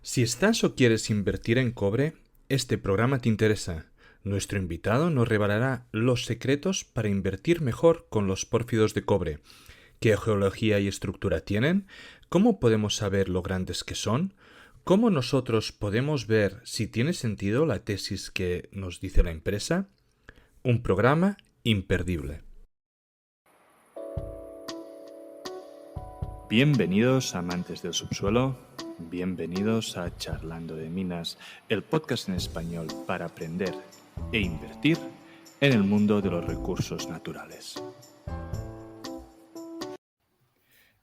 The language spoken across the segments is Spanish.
Si estás o quieres invertir en cobre, este programa te interesa. Nuestro invitado nos revelará los secretos para invertir mejor con los pórfidos de cobre. ¿Qué geología y estructura tienen? ¿Cómo podemos saber lo grandes que son? ¿Cómo nosotros podemos ver si tiene sentido la tesis que nos dice la empresa? Un programa imperdible. Bienvenidos amantes del subsuelo, bienvenidos a Charlando de Minas, el podcast en español para aprender e invertir en el mundo de los recursos naturales.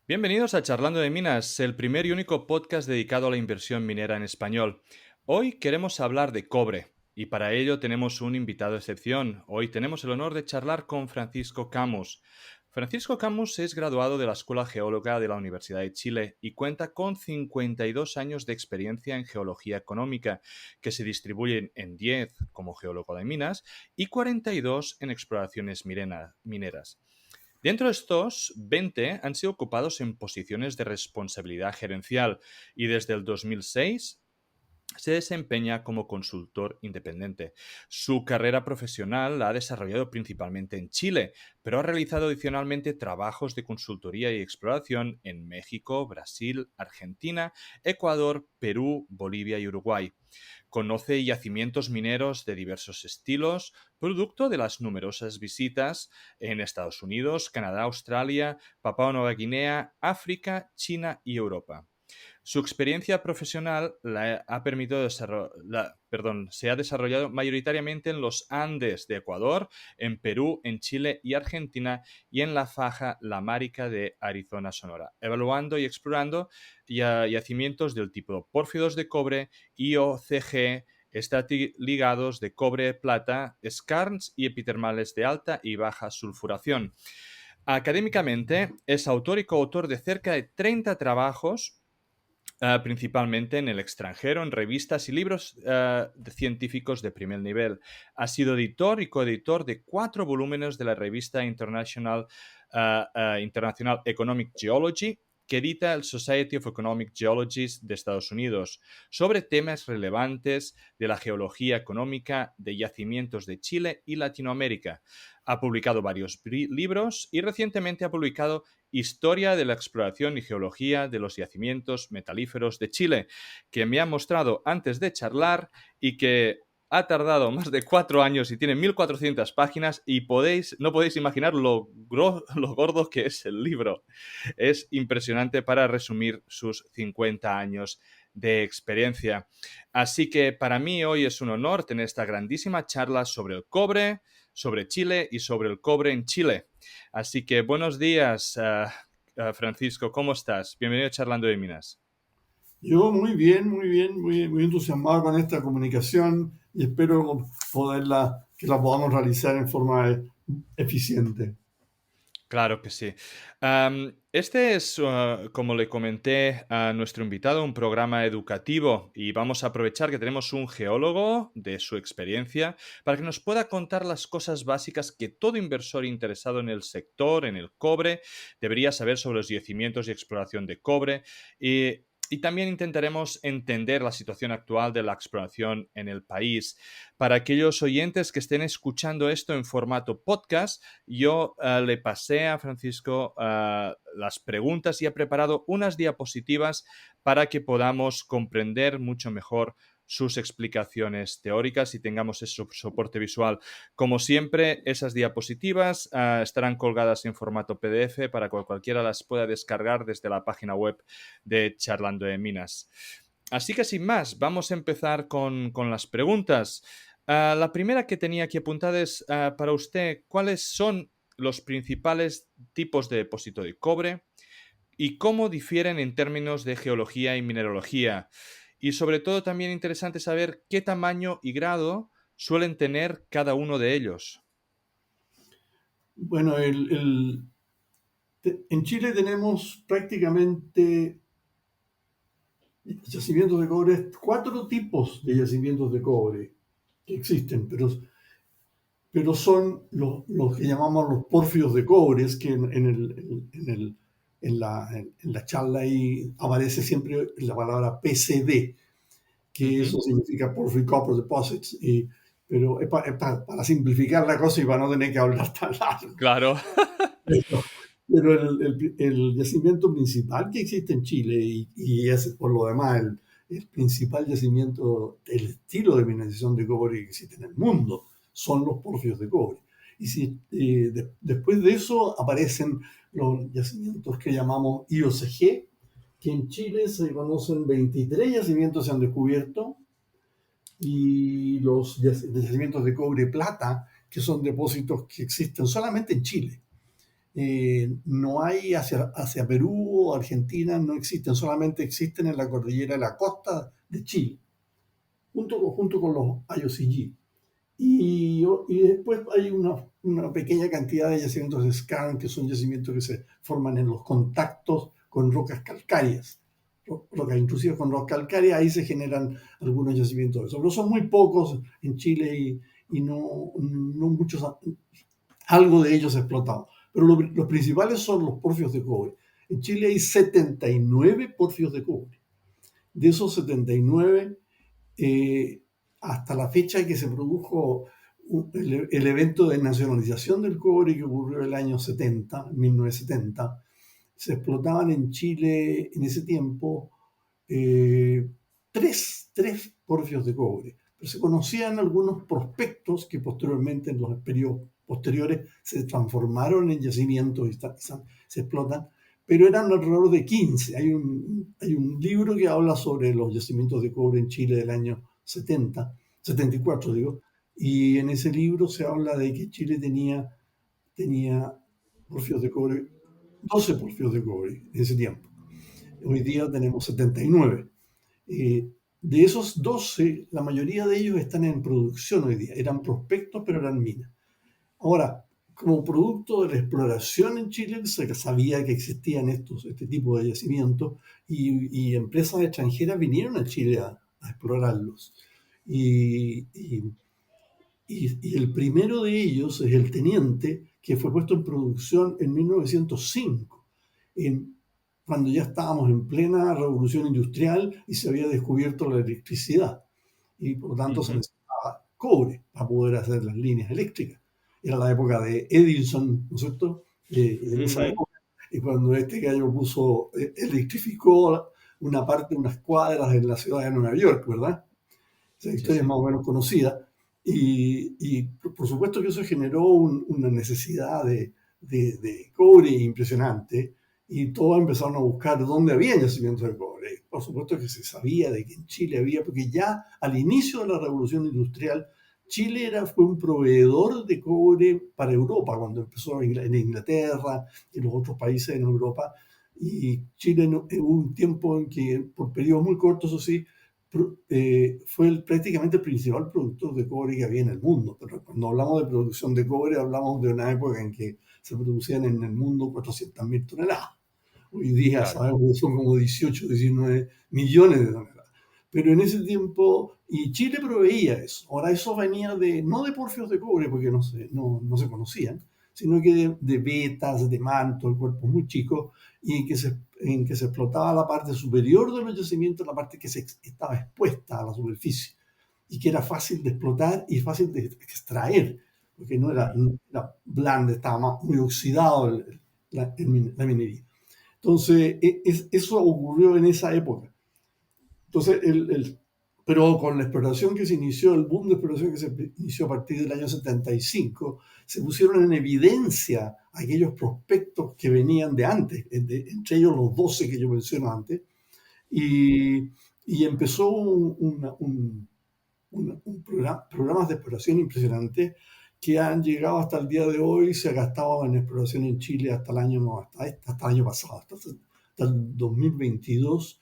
Bienvenidos a Charlando de Minas, el primer y único podcast dedicado a la inversión minera en español. Hoy queremos hablar de cobre y para ello tenemos un invitado de excepción. Hoy tenemos el honor de charlar con Francisco Camus. Francisco Camus es graduado de la Escuela Geóloga de la Universidad de Chile y cuenta con 52 años de experiencia en geología económica, que se distribuyen en 10 como geólogo de minas y 42 en exploraciones mineras. Dentro de estos, 20 han sido ocupados en posiciones de responsabilidad gerencial y desde el 2006 se desempeña como consultor independiente. Su carrera profesional la ha desarrollado principalmente en Chile, pero ha realizado adicionalmente trabajos de consultoría y exploración en México, Brasil, Argentina, Ecuador, Perú, Bolivia y Uruguay. Conoce yacimientos mineros de diversos estilos, producto de las numerosas visitas en Estados Unidos, Canadá, Australia, Papúa Nueva Guinea, África, China y Europa. Su experiencia profesional se ha desarrollado mayoritariamente en los Andes de Ecuador, en Perú, en Chile y Argentina y en la faja lamárica de Arizona, Sonora, evaluando y explorando yacimientos del tipo pórfidos de cobre, IOCG, estratigrados de cobre, plata, skarns y epitermales de alta y baja sulfuración. Académicamente, es autor y coautor de cerca de 30 trabajos, principalmente en el extranjero, en revistas y libros científicos de primer nivel. Ha sido editor y coeditor de 4 volúmenes de la revista International Economic Geology, que edita el Society of Economic Geologists de Estados Unidos, sobre temas relevantes de la geología económica de yacimientos de Chile y Latinoamérica. Ha publicado varios libros y recientemente ha publicado Historia de la exploración y geología de los yacimientos metalíferos de Chile, que me ha mostrado antes de charlar y que ha tardado más de 4 años y tiene 1400 páginas y no podéis imaginar lo gordo que es el libro. Es impresionante para resumir sus 50 años de experiencia. Así que para mí hoy es un honor tener esta grandísima charla sobre el cobre, sobre Chile y sobre el cobre en Chile. Así que buenos días, Francisco, ¿cómo estás? Bienvenido a Charlando de Minas. Yo muy bien, muy entusiasmado con esta comunicación y espero que la podamos realizar en forma eficiente. Claro que sí. Este es, como le comenté a nuestro invitado, un programa educativo y vamos a aprovechar que tenemos un geólogo de su experiencia para que nos pueda contar las cosas básicas que todo inversor interesado en el sector, en el cobre, debería saber sobre los yacimientos y exploración de cobre. Y también intentaremos entender la situación actual de la exploración en el país. Para aquellos oyentes que estén escuchando esto en formato podcast, yo le pasé a Francisco las preguntas y ha preparado unas diapositivas para que podamos comprender mucho mejor sus explicaciones teóricas y tengamos ese soporte visual. Como siempre, esas diapositivas estarán colgadas en formato PDF para que cualquiera las pueda descargar desde la página web de Charlando de Minas. Así que sin más, vamos a empezar con las preguntas. La primera que tenía aquí apuntada es para usted, ¿cuáles son los principales tipos de depósito de cobre y cómo difieren en términos de geología y mineralogía? Y sobre todo también interesante saber qué tamaño y grado suelen tener cada uno de ellos. Bueno, en Chile tenemos prácticamente yacimientos de cobre, 4 tipos de yacimientos de cobre que existen, pero son los que llamamos los pórfidos de cobre, es que en la charla ahí aparece siempre la palabra PCD. que Ujú. eso significa Porphyry Copper Deposits, pero para simplificar la cosa y para no tener que hablar tan largo. Claro. Pero, pero el yacimiento principal que existe en Chile y es por lo demás el principal yacimiento, el estilo de mineralización de cobre que existe en el mundo, son los porfios de cobre. Y si, después de eso aparecen los yacimientos que llamamos IOCG, que en Chile se conocen 23 yacimientos que se han descubierto, y los yacimientos de cobre plata, que son depósitos que existen solamente en Chile. No hay hacia Perú o Argentina, no existen, solamente existen en la cordillera de la costa de Chile, junto con los IOCG. Y después hay una pequeña cantidad de yacimientos de skarn, que son yacimientos que se forman en los contactos con rocas calcáreas. Rocas intrusivas con rocas calcáreas, ahí se generan algunos yacimientos de eso. Pero son muy pocos en Chile y no muchos, algo de ellos explotado. Pero los principales son los porfios de cobre. En Chile hay 79 porfios de cobre. De esos 79, hasta la fecha que se produjo el evento de nacionalización del cobre, que ocurrió el año 70, 1970, se explotaban en Chile en ese tiempo tres porfios de cobre. Pero se conocían algunos prospectos que posteriormente, en los periodos posteriores, se transformaron en yacimientos y se explotan, pero eran alrededor de 15. Hay un libro que habla sobre los yacimientos de cobre en Chile del año 74, digo, y en ese libro se habla de que Chile tenía porfios de cobre, 12 porfios de cobre en ese tiempo. Hoy día tenemos 79. De esos 12, la mayoría de ellos están en producción hoy día. Eran prospectos, pero eran minas. Ahora, como producto de la exploración en Chile, se sabía que existían este tipo de yacimientos y empresas extranjeras vinieron a Chile a explorarlos. Y, y, y el primero de ellos es el Teniente, que fue puesto en producción en 1905, cuando ya estábamos en plena revolución industrial y se había descubierto la electricidad. Y por lo tanto se Ujú. necesitaba cobre para poder hacer las líneas eléctricas. Era la época de Edison, ¿no es cierto? En esa Ujú. época, y cuando este gallo electrificó una parte, unas cuadras en la ciudad de Nueva York, ¿verdad? Esa Sí, historia es sí. más o menos conocida. Y por supuesto que eso generó una necesidad de cobre impresionante, y todos empezaron a buscar dónde había yacimientos de cobre. Por supuesto que se sabía de que en Chile había, porque ya al inicio de la revolución industrial, Chile fue un proveedor de cobre para Europa, cuando empezó en Inglaterra y los otros países en Europa. Y Chile hubo un tiempo en que, por periodos muy cortos, eso sí, fue prácticamente el principal productor de cobre que había en el mundo. Pero cuando hablamos de producción de cobre, hablamos de una época en que se producían en el mundo 400.000 toneladas. Hoy día Claro. sabemos que son como 18, 19 millones de toneladas. Pero en ese tiempo, y Chile proveía eso. Ahora, eso venía no de porfios de cobre, porque no se conocían, sino que de vetas, de manto, cuerpos muy chicos, y en que se explotaba la parte superior de los yacimientos, la parte que estaba expuesta a la superficie, y que era fácil de explotar y fácil de extraer, porque no era blanda, estaba muy oxidado la minería. Entonces, eso ocurrió en esa época. Entonces, pero con la exploración que se inició, el boom de exploración que se inició a partir del año 75, se pusieron en evidencia aquellos prospectos que venían de antes, entre ellos los 12 que yo mencioné antes, y, y empezó programas de exploración impresionantes que han llegado hasta el día de hoy. Se ha gastado en exploración en Chile hasta el año, no, hasta el año pasado, hasta el 2022,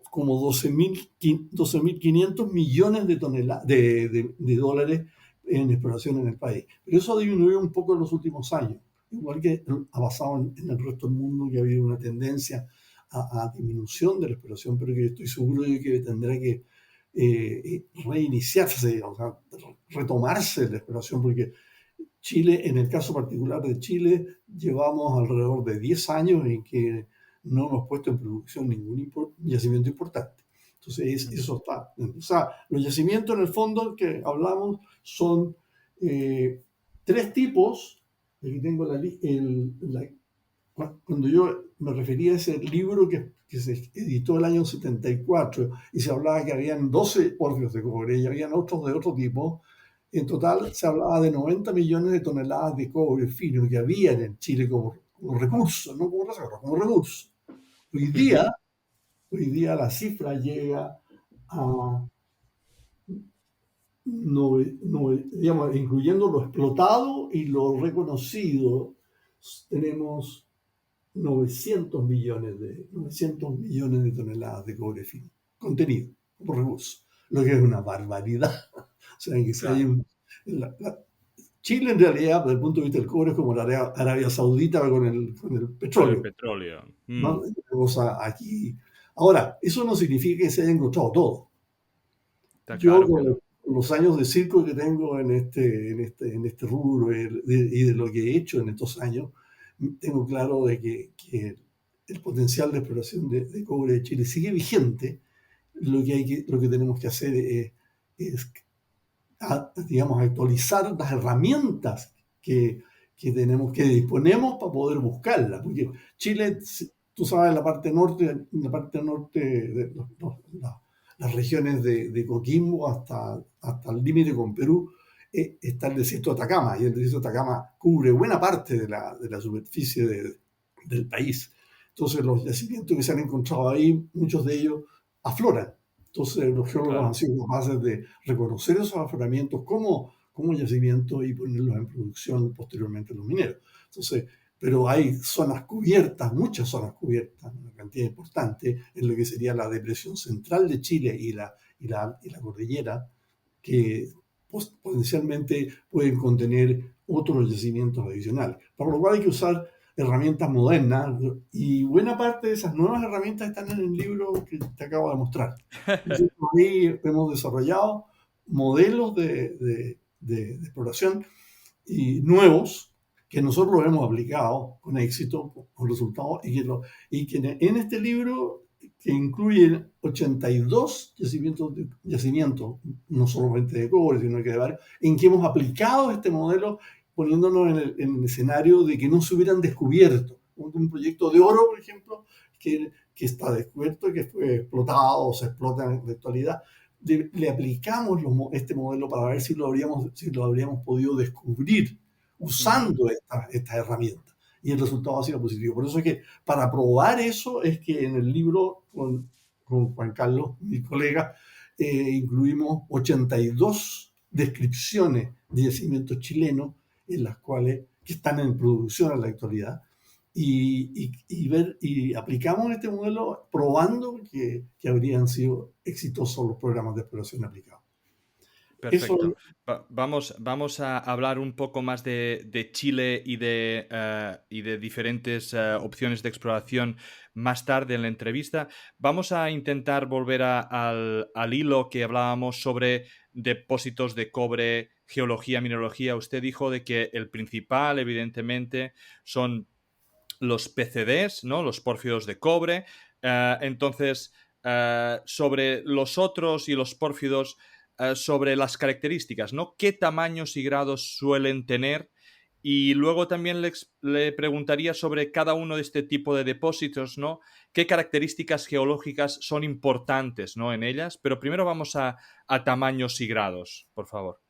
como 12.500 millones de dólares en exploración en el país. Pero eso ha disminuido un poco en los últimos años, igual que ha pasado en el resto del mundo, que ha habido una tendencia a disminución de la exploración, pero que estoy seguro de que tendrá que reiniciarse, o sea, retomarse la exploración, porque Chile, en el caso particular de Chile, llevamos alrededor de 10 años en que no hemos puesto en producción ningún yacimiento importante. Entonces, Ujú, eso está. O sea, los yacimientos en el fondo que hablamos son tres tipos. Aquí tengo cuando yo me refería a ese libro que se editó el año 74 y se hablaba que habían 12 porfios de cobre y habían otros de otro tipo, en total se hablaba de 90 millones de toneladas de cobre fino que había en Chile como recurso, no como reserva, como recurso. Hoy ujú. día, hoy día la cifra llega a, digamos, incluyendo lo explotado y lo reconocido, tenemos 900 millones de toneladas de cobre fino, contenido por recurso, lo que es una barbaridad. O sea, que si hay Claro, Chile en realidad, desde el punto de vista del cobre, es como la Arabia Saudita con el con el petróleo, petróleo. ¿no? Es una cosa aquí. Ahora, eso no significa que se haya encontrado todo. Está Yo claro que con no. los años de circo que tengo en este rubro y de lo que he hecho en estos años, tengo claro de que el potencial de exploración de cobre de Chile sigue vigente. Lo que tenemos que hacer es digamos, actualizar las herramientas que, que disponemos para poder buscarla. Porque Chile, tú sabes, la parte norte de las regiones de Coquimbo hasta el límite con Perú, está el desierto de Atacama, y el desierto de Atacama cubre buena parte de la superficie del país. Entonces, los yacimientos que se han encontrado ahí, muchos de ellos afloran. Entonces, los geólogos han Claro. sido capaces de reconocer esos afloramientos como yacimientos y ponerlos en producción posteriormente los mineros. Entonces, pero hay zonas cubiertas, muchas zonas cubiertas, una cantidad importante, en lo que sería la depresión central de Chile y la cordillera, que potencialmente pueden contener otros yacimientos adicionales. Para lo cual hay que usar herramientas modernas y buena parte de esas nuevas herramientas están en el libro que te acabo de mostrar. Nosotros ahí hemos desarrollado modelos de exploración y nuevos que nosotros los hemos aplicado con éxito, con resultados, y que en este libro, que incluye 82 yacimientos, no solamente de cobre, sino que de varios, en que hemos aplicado este modelo poniéndonos en el escenario de que no se hubieran descubierto. Un proyecto de oro, por ejemplo, que está descubierto, que fue explotado o se explota en la actualidad, le aplicamos este modelo para ver si lo habríamos podido descubrir Ujú. usando esta herramienta. Y el resultado ha sido positivo. Por eso es que para probar eso es que en el libro con Juan Carlos, mi colega, incluimos 82 descripciones de yacimientos chilenos en las cuales que están en producción en la actualidad y aplicamos este modelo probando que habrían sido exitosos los programas de exploración aplicados. Eso, Perfecto. Vamos a hablar un poco más de Chile y de diferentes opciones de exploración más tarde en la entrevista. Vamos a intentar volver al hilo que hablábamos sobre depósitos de cobre, geología, mineralogía. Usted dijo de que el principal, evidentemente, son los PCDs, ¿no? Los pórfidos de cobre. Entonces, sobre los otros y los pórfidos, sobre las características, ¿no? ¿Qué tamaños y grados suelen tener? Y luego también le preguntaría sobre cada uno de este tipo de depósitos, ¿no? ¿Qué características geológicas son importantes, ¿no? En ellas? Pero primero vamos a tamaños y grados, por favor.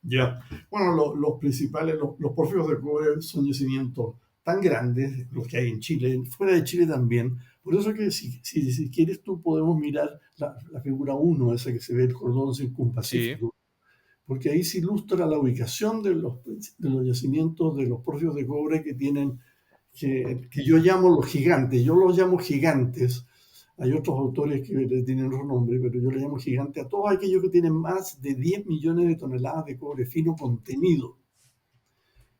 ya. Bueno, los principales, los pórfidos de cobre son yacimientos tan grandes, los que hay en Chile, fuera de Chile también. Por eso que si quieres tú podemos mirar la figura uno, esa que se ve el cordón Sí. circunpacífico, porque ahí se ilustra la ubicación de los yacimientos de los pórfidos de cobre que yo llamo los gigantes. Yo los llamo gigantes. Hay otros autores que le tienen otro nombre, pero yo les llamo gigantes a todos aquellos que tienen más de 10 millones de toneladas de cobre fino contenido.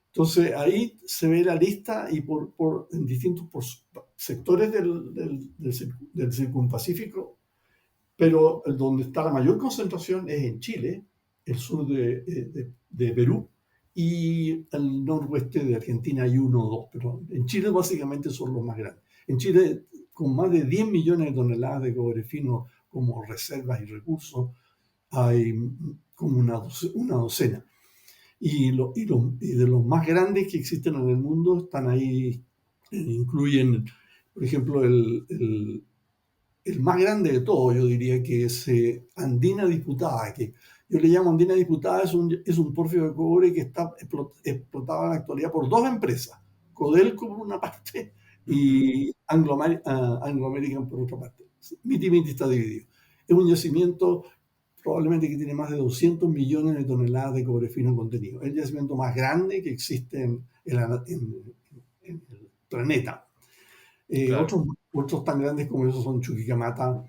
Entonces ahí se ve la lista y en distintos sectores del circunpacífico, pero donde está la mayor concentración es en Chile, el sur de Perú y el noroeste de Argentina hay uno o dos, pero en Chile básicamente son los más grandes. En Chile, con más de 10 millones de toneladas de cobre fino como reservas y recursos hay como una docena. Y de los más grandes que existen en el mundo están ahí, incluyen, por ejemplo, el más grande de todos, yo diría que es Andina Disputada, que yo le llamo Andina Disputada, es un pórfido de cobre que está explotado en la actualidad por dos empresas, Codelco por una parte Ujú. y Anglo American por otra parte. Miti está dividido. Es un yacimiento probablemente que tiene más de 200 millones de toneladas de cobre fino contenido. Es el yacimiento más grande que existe en el planeta. Claro, Otros tan grandes como esos son Chuquicamata,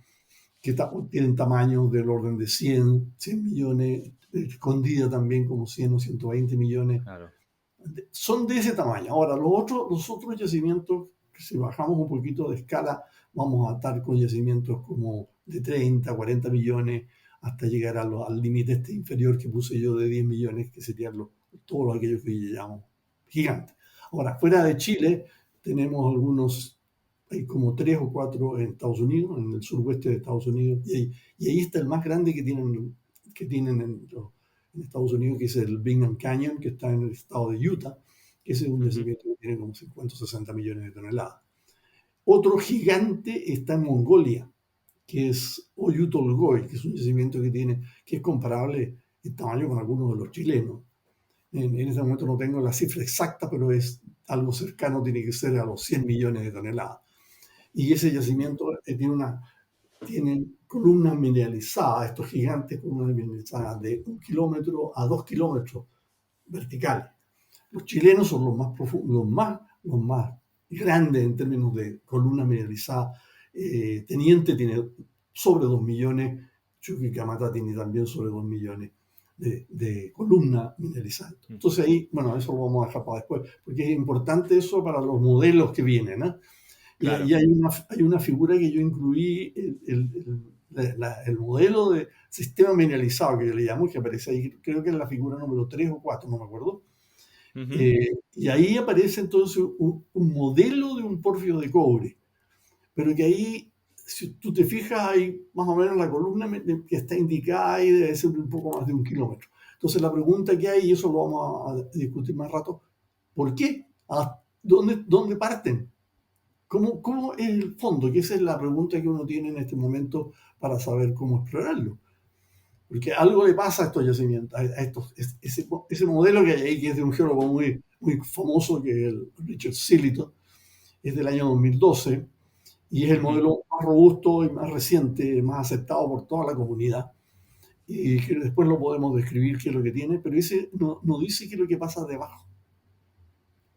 que tienen tamaños del orden de 100 millones, Escondida también como 100 o 120 millones. claro. Son de ese tamaño. Ahora, los otros yacimientos, si bajamos un poquito de escala, vamos a estar con yacimientos como de 30, 40 millones, hasta llegar al límite este inferior que puse yo de 10 millones, que serían todos aquellos que yo llamo gigantes. Ahora, fuera de Chile, tenemos algunos, hay como 3 o 4 en Estados Unidos, en el suroeste de Estados Unidos, y ahí está el más grande que tienen en Estados Unidos, que es el Bingham Canyon, que está en el estado de Utah, que ese es un Ujú. yacimiento que tiene como 50 o 60 millones de toneladas. Otro gigante está en Mongolia, que es Oyu Tolgoi, que es un yacimiento que es comparable en tamaño con algunos de los chilenos. En este momento no tengo la cifra exacta, pero es algo cercano, tiene que ser a los 100 millones de toneladas. Y ese yacimiento tienen columnas mineralizadas, estos gigantes columnas mineralizadas de 1 kilómetro a 2 kilómetros verticales. Los chilenos son los más profundos, los más grandes en términos de columna mineralizada. Teniente tiene sobre 2 millones, Chuquicamata tiene también sobre 2 millones de columna mineralizada. Ujú. Entonces ahí, bueno, eso lo vamos a dejar para después, porque es importante eso para los modelos que vienen, ¿eh? Y Claro. ahí hay una figura que yo incluí, el modelo de sistema mineralizado que yo le llamo, que aparece ahí, creo que es la figura número 3 o 4, no me acuerdo. Ujú. Y ahí aparece entonces un modelo de un pórfido de cobre, pero que ahí, si tú te fijas, hay más o menos la columna que está indicada ahí debe ser un poco más de 1 kilómetro. Entonces la pregunta que hay, y eso lo vamos a discutir más rato, ¿por qué? ¿Dónde parten? ¿Cómo es el fondo? Que esa es la pregunta que uno tiene en este momento para saber cómo explorarlo. Porque algo le pasa a estos yacimientos, ese modelo que hay ahí, que es de un geólogo muy, muy famoso, que es el Richard Sillito, es del año 2012, y es el Ujú. modelo más robusto y más reciente, más aceptado por toda la comunidad, y que después lo podemos describir qué es lo que tiene, pero ese no dice qué es lo que pasa debajo.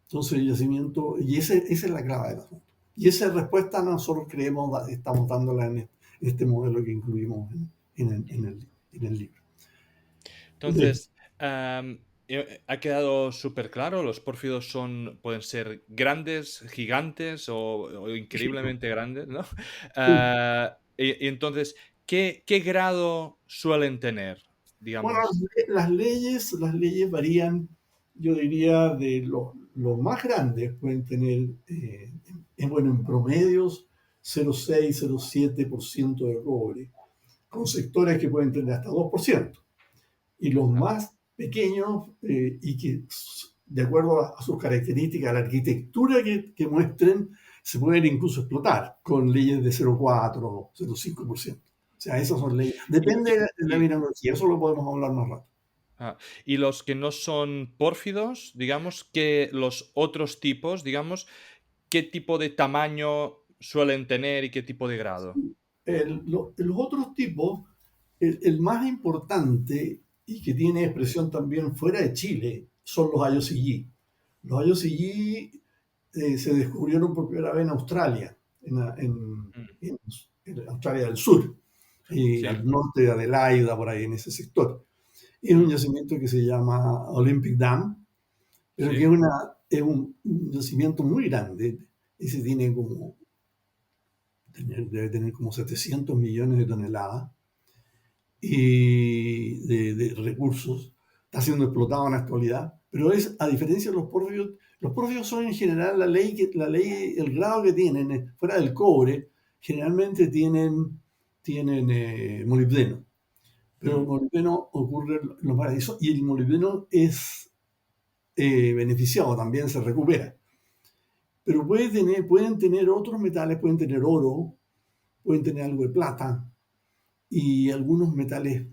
Entonces el yacimiento, y esa es la clave del asunto. Y esa respuesta nosotros creemos, estamos dándola en este modelo que incluimos en el libro. De- Entonces, ha quedado súper claro, los pórfidos pueden ser grandes, gigantes o increíblemente grandes, ¿no? sí. Y entonces, ¿qué grado suelen tener, Bueno, digamos? las leyes varían, yo diría, de los más grandes pueden tener, bueno, en promedios 0,6, 0,7% de cobre, con sectores que pueden tener hasta 2%. Y los Ah, más pequeños, y que de acuerdo a sus características, a la arquitectura que muestren, se pueden incluso explotar con leyes de 0,4, 0,5%. O sea, esas son leyes. y Depende y de la y mineralogía, eso lo podemos hablar más rato. y los que no son pórfidos, digamos, que los otros tipos, digamos, ¿qué tipo de tamaño suelen tener y qué tipo de grado? Los otros tipos, el más importante y que tiene expresión también fuera de Chile, son los IOCG. Los IOCG se descubrieron por primera vez en Australia, Mm, en Australia del Sur, y sí, al norte de Adelaida, por ahí en ese sector. Es un mm, yacimiento que se llama Olympic Dam, pero que sí, es un yacimiento muy grande. Ese debe tener como 700 millones de toneladas y de recursos. Está siendo explotado en la actualidad, pero a diferencia de los pórfidos son en general el grado que tienen, fuera del cobre, generalmente tienen molibdeno, pero el Mm, molibdeno ocurre en los paraísos y el molibdeno es beneficiado, también se recupera. Pero pueden tener otros metales, pueden tener oro, pueden tener algo de plata y algunos metales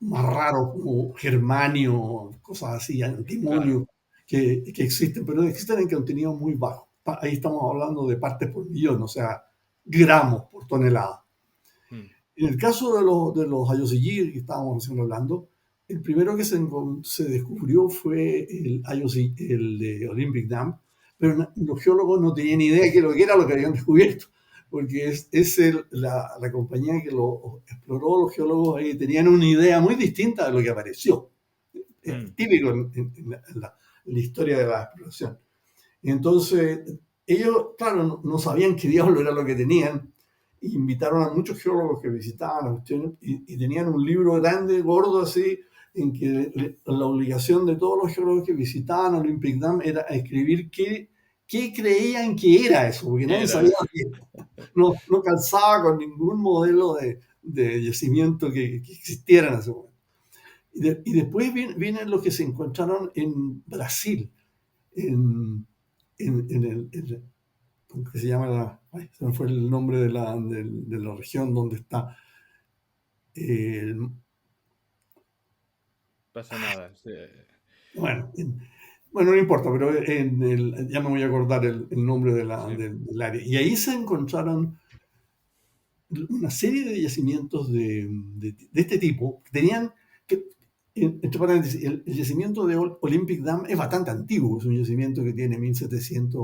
más raros como germanio, cosas así, claro. antimonio, que existen, pero existen en contenidos muy bajos. Ahí estamos hablando de partes por millón, o sea, gramos por tonelada. Mm, En el caso de los IOCG que estábamos recién hablando, el primero que se descubrió fue el IOC, el de Olympic Dam, pero los geólogos no tenían ni idea de qué lo que era lo que habían descubierto, porque la compañía que lo exploró, los geólogos ahí tenían una idea muy distinta de lo que apareció. Es mm, típico en la historia de la exploración. Y entonces, ellos, claro, no sabían qué diablo era lo que tenían. Invitaron a muchos geólogos que visitaban la cuestión y tenían un libro grande, gordo así, en que la obligación de todos los geólogos que visitaban Olympic Dam era escribir qué creían que era eso, porque nadie Era. sabía qué. No calzaba con ningún modelo de yacimiento que existiera en ese momento. Y después vienen los que se encontraron en Brasil, en ¿cómo que se llama se me fue el nombre de la región donde está. eh, Pasa nada. Sí. bueno, bueno, no importa, pero ya me voy a acordar el nombre Sí. del área. Y ahí se encontraron una serie de yacimientos de este tipo. Tenían, que, entre paréntesis, el yacimiento de Olympic Dam es bastante antiguo, es un yacimiento que tiene 1700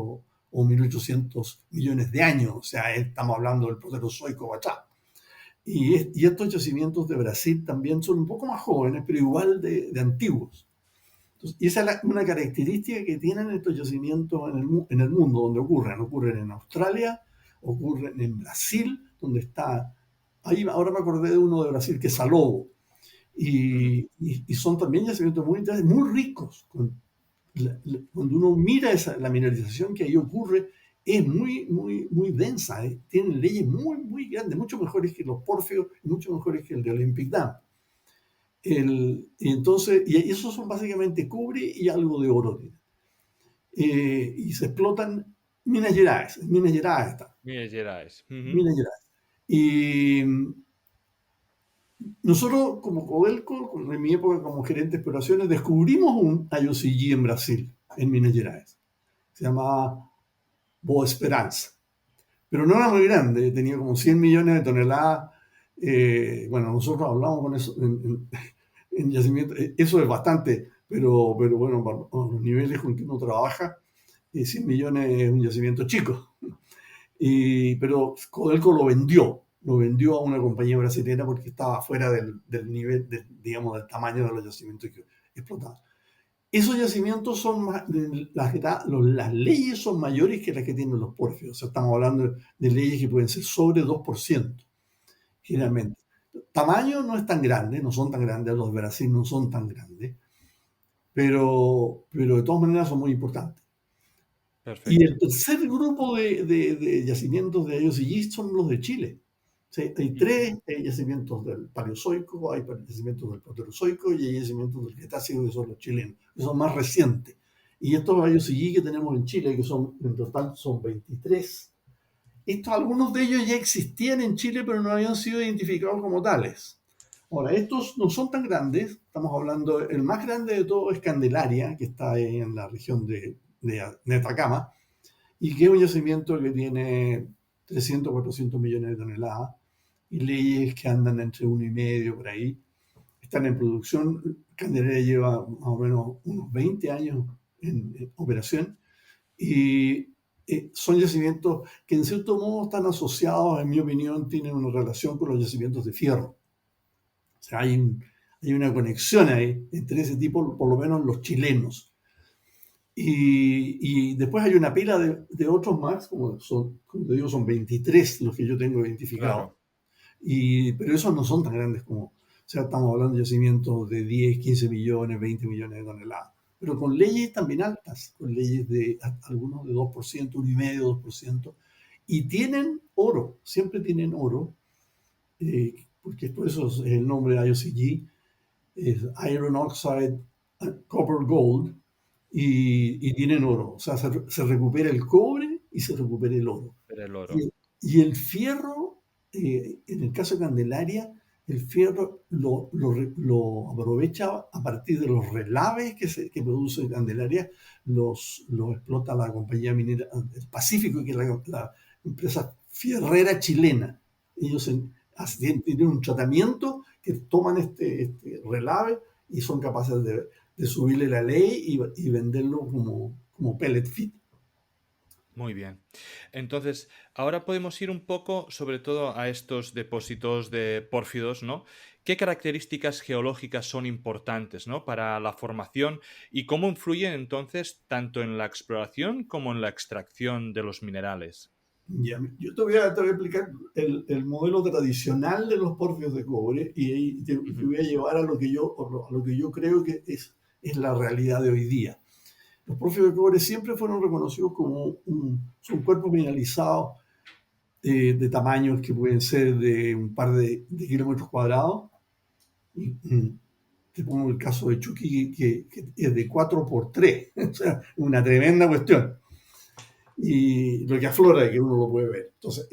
o 1800 millones de años, o sea, estamos hablando del Proterozoico Bachá. Y estos yacimientos de Brasil también son un poco más jóvenes, pero igual de antiguos. Entonces, y esa es una característica que tienen estos yacimientos en el mundo donde ocurren. Ocurren en Australia, ocurren en Brasil, donde está. Ahí ahora me acordé de uno de Brasil que es Salobo. Mm, Y son también yacimientos muy interesantes, muy ricos. Cuando uno mira la mineralización que ahí ocurre, es muy densa. Tienen leyes muy grandes, mucho mejores que los porfios y mucho mejores que el de Olympic Dam. Y esos son básicamente cobre y algo de oro. Y se explotan Minas Gerais está, Minas Gerais. Ujú. Minas Gerais. Y nosotros como Codelco, en mi época como gerente de exploraciones, descubrimos un IOCG en Brasil, en Minas Gerais. Se llamaba Boa Esperanza. Pero no era muy grande, tenía como 100 millones de toneladas. Bueno, nosotros hablamos con eso en yacimiento. Eso es bastante, pero bueno, para los niveles con que uno trabaja, 100 millones es un yacimiento chico. Pero Codelco lo vendió a una compañía brasileña porque estaba fuera del nivel, digamos, del tamaño de los yacimientos que explotaban. Esos yacimientos son más, las leyes son mayores que las que tienen los porfios. O sea, estamos hablando de leyes que pueden ser sobre 2%, generalmente. Tamaño no es tan grande, no son tan grandes, los de Brasil no son tan grandes, pero de todas maneras son muy importantes. Y el Perfecto. tercer grupo de yacimientos de IOCG son los de Chile. O sea, hay Ujú. tres yacimientos del Paleozoico, hay yacimientos del Proterozoico y hay yacimientos del Cretácico que son los chilenos, que son más recientes. Y estos IOCG que tenemos en Chile, que son en total son 23, algunos de ellos ya existían en Chile, pero no habían sido identificados como tales. Ahora, estos no son tan grandes, estamos hablando, el más grande de todo es Candelaria, que está ahí en la región de Atacama, y que es un yacimiento que tiene 300, 400 millones de toneladas y leyes que andan entre 1,5 por ahí. Están en producción. Candelaria lleva más o menos unos 20 años en operación y son yacimientos que en cierto modo están asociados, en mi opinión, tienen una relación con los yacimientos de fierro. O sea, hay una conexión ahí entre ese tipo, por lo menos los chilenos. Y después hay una pila de otros más, como te digo, son 23 los que yo tengo identificados, Claro. pero esos no son tan grandes o sea, estamos hablando de yacimientos de 10, 15 millones, 20 millones de toneladas, pero con leyes también altas, con leyes de algunos de 2%, 1,5, 2%, y tienen oro, siempre tienen oro, porque por eso es el nombre IOCG, es Iron Oxide, Copper Gold, y tienen oro. O sea, se recupera el cobre y se recupera el oro. Era el oro. Y el fierro, en el caso de Candelaria, el fierro lo aprovecha a partir de los relaves que produce Candelaria, los explota la compañía minera del Pacífico, que es la empresa fierrera chilena. Ellos tienen un tratamiento que toman este relave y son capaces de subirle la ley y venderlo como pellet feed. Muy bien. Entonces, ahora podemos ir un poco, sobre todo, a estos depósitos de pórfidos, ¿no? ¿Qué características geológicas son importantes, ¿no? Para la formación y cómo influyen entonces tanto en la exploración como en la extracción de los minerales? Ya, yo te voy a explicar el modelo tradicional de los pórfidos de cobre y te Ujú. voy a llevar a lo que yo creo que es la realidad de hoy día. Los pórfidos de cobre siempre fueron reconocidos como son cuerpos mineralizados de tamaños que pueden ser de un par de kilómetros cuadrados. Te pongo el caso de Chucky, que es de 4 por 3, o sea, una tremenda cuestión. Y lo que aflora, que uno lo puede ver. Entonces,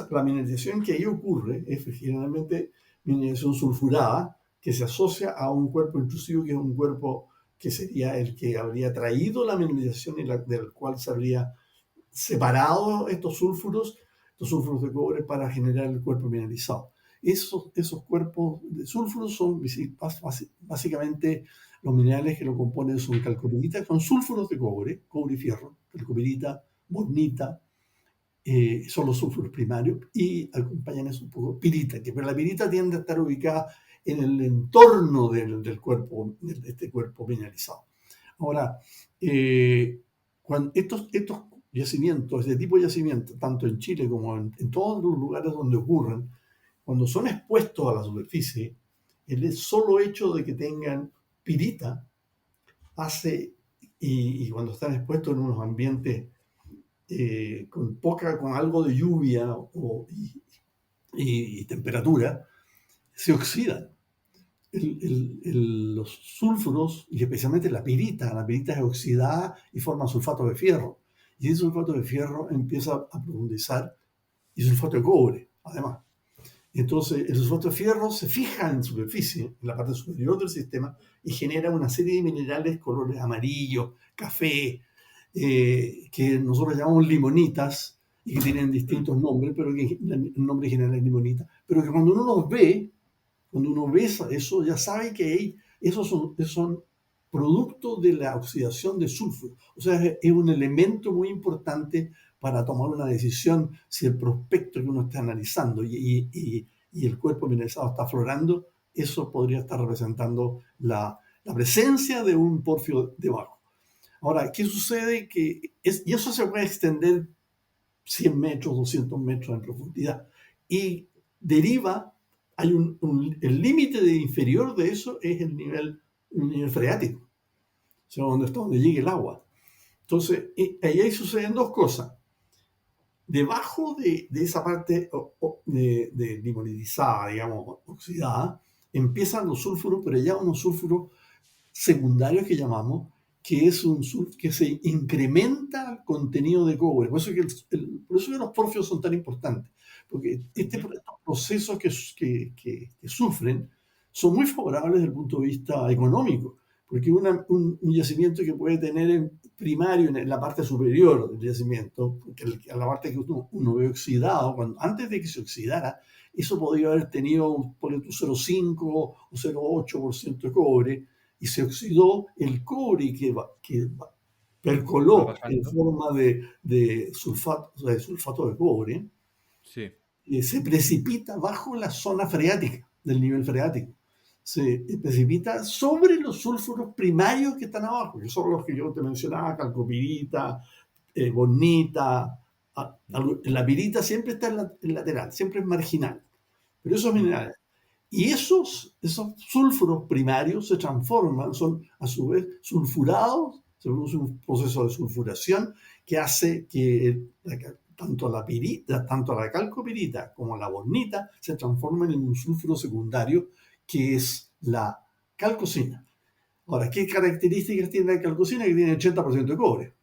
la mineralización que ahí ocurre, es generalmente mineralización sulfurada, que se asocia a un cuerpo intrusivo, que es un cuerpo que sería el que habría traído la mineralización y del cual se habría separado estos sulfuros de cobre para generar el cuerpo mineralizado. Esos cuerpos de sulfuros son básicamente los minerales que lo componen, son calcopirita, son sulfuros de cobre y fierro, calcopirita, bornita, son los sulfuros primarios, y acompañan eso un poco pirita, pero la pirita tiende a estar ubicada en el entorno del cuerpo, de este cuerpo mineralizado. Ahora, cuando estos yacimientos, este tipo de yacimientos, tanto en Chile como en todos los lugares donde ocurren, cuando son expuestos a la superficie, el solo hecho de que tengan pirita hace, y cuando están expuestos en unos ambientes con algo de lluvia y temperatura, se oxidan. Los sulfuros, y especialmente la pirita es oxidada y forma sulfato de fierro. Y ese sulfato de fierro empieza a profundizar, y sulfato de cobre, además. Entonces, el sulfato de fierro se fija en superficie, en la parte superior del sistema, y genera una serie de minerales colores amarillo, café, que nosotros llamamos limonitas, y que tienen Mm. distintos nombres, pero que el nombre general es limonita, pero que cuando uno ve eso, ya sabe que esos son productos de la oxidación de sulfuro. O sea, es un elemento muy importante para tomar una decisión si el prospecto que uno está analizando y el cuerpo mineralizado está aflorando, eso podría estar representando la presencia de un porfio debajo. Ahora, ¿qué sucede? Y eso se puede extender 100 metros, 200 metros en profundidad. Y deriva, el límite inferior de eso es el nivel freático, o sea, donde llegue el agua. Entonces, ahí suceden dos cosas. Debajo de esa parte de limonitizada, digamos, oxidada, empiezan los sulfuros, pero ya unos sulfuros secundarios que llamamos, que se incrementa el contenido de cobre. Por eso que los porfios son tan importantes, porque estos Ujú. procesos que sufren son muy favorables desde el punto de vista económico, porque un yacimiento que puede tener en primario en la parte superior del yacimiento, a la parte que uno ve oxidado, antes de que se oxidara, eso podría haber tenido, por ejemplo, 0,5 o 0,8% de cobre, y se oxidó el cobre que Va percoló en bajando. forma de sulfato, o sea, de sulfato de cobre, Sí. se precipita bajo la zona freática, del nivel freático. Se precipita sobre los sulfuros primarios que están abajo, que son los que yo te mencionaba, calcopirita, bornita. La pirita siempre está en lateral, siempre es marginal. Pero esos Mm. minerales, y esos sulfuros primarios se transforman, son a su vez sulfurados, se produce un proceso de sulfuración que hace que tanto la pirita, tanto la calcopirita como la bornita se transforman en un sulfuro secundario que es la calcosina. Ahora, ¿qué características tiene la calcosina? Que tiene 80% de cobre.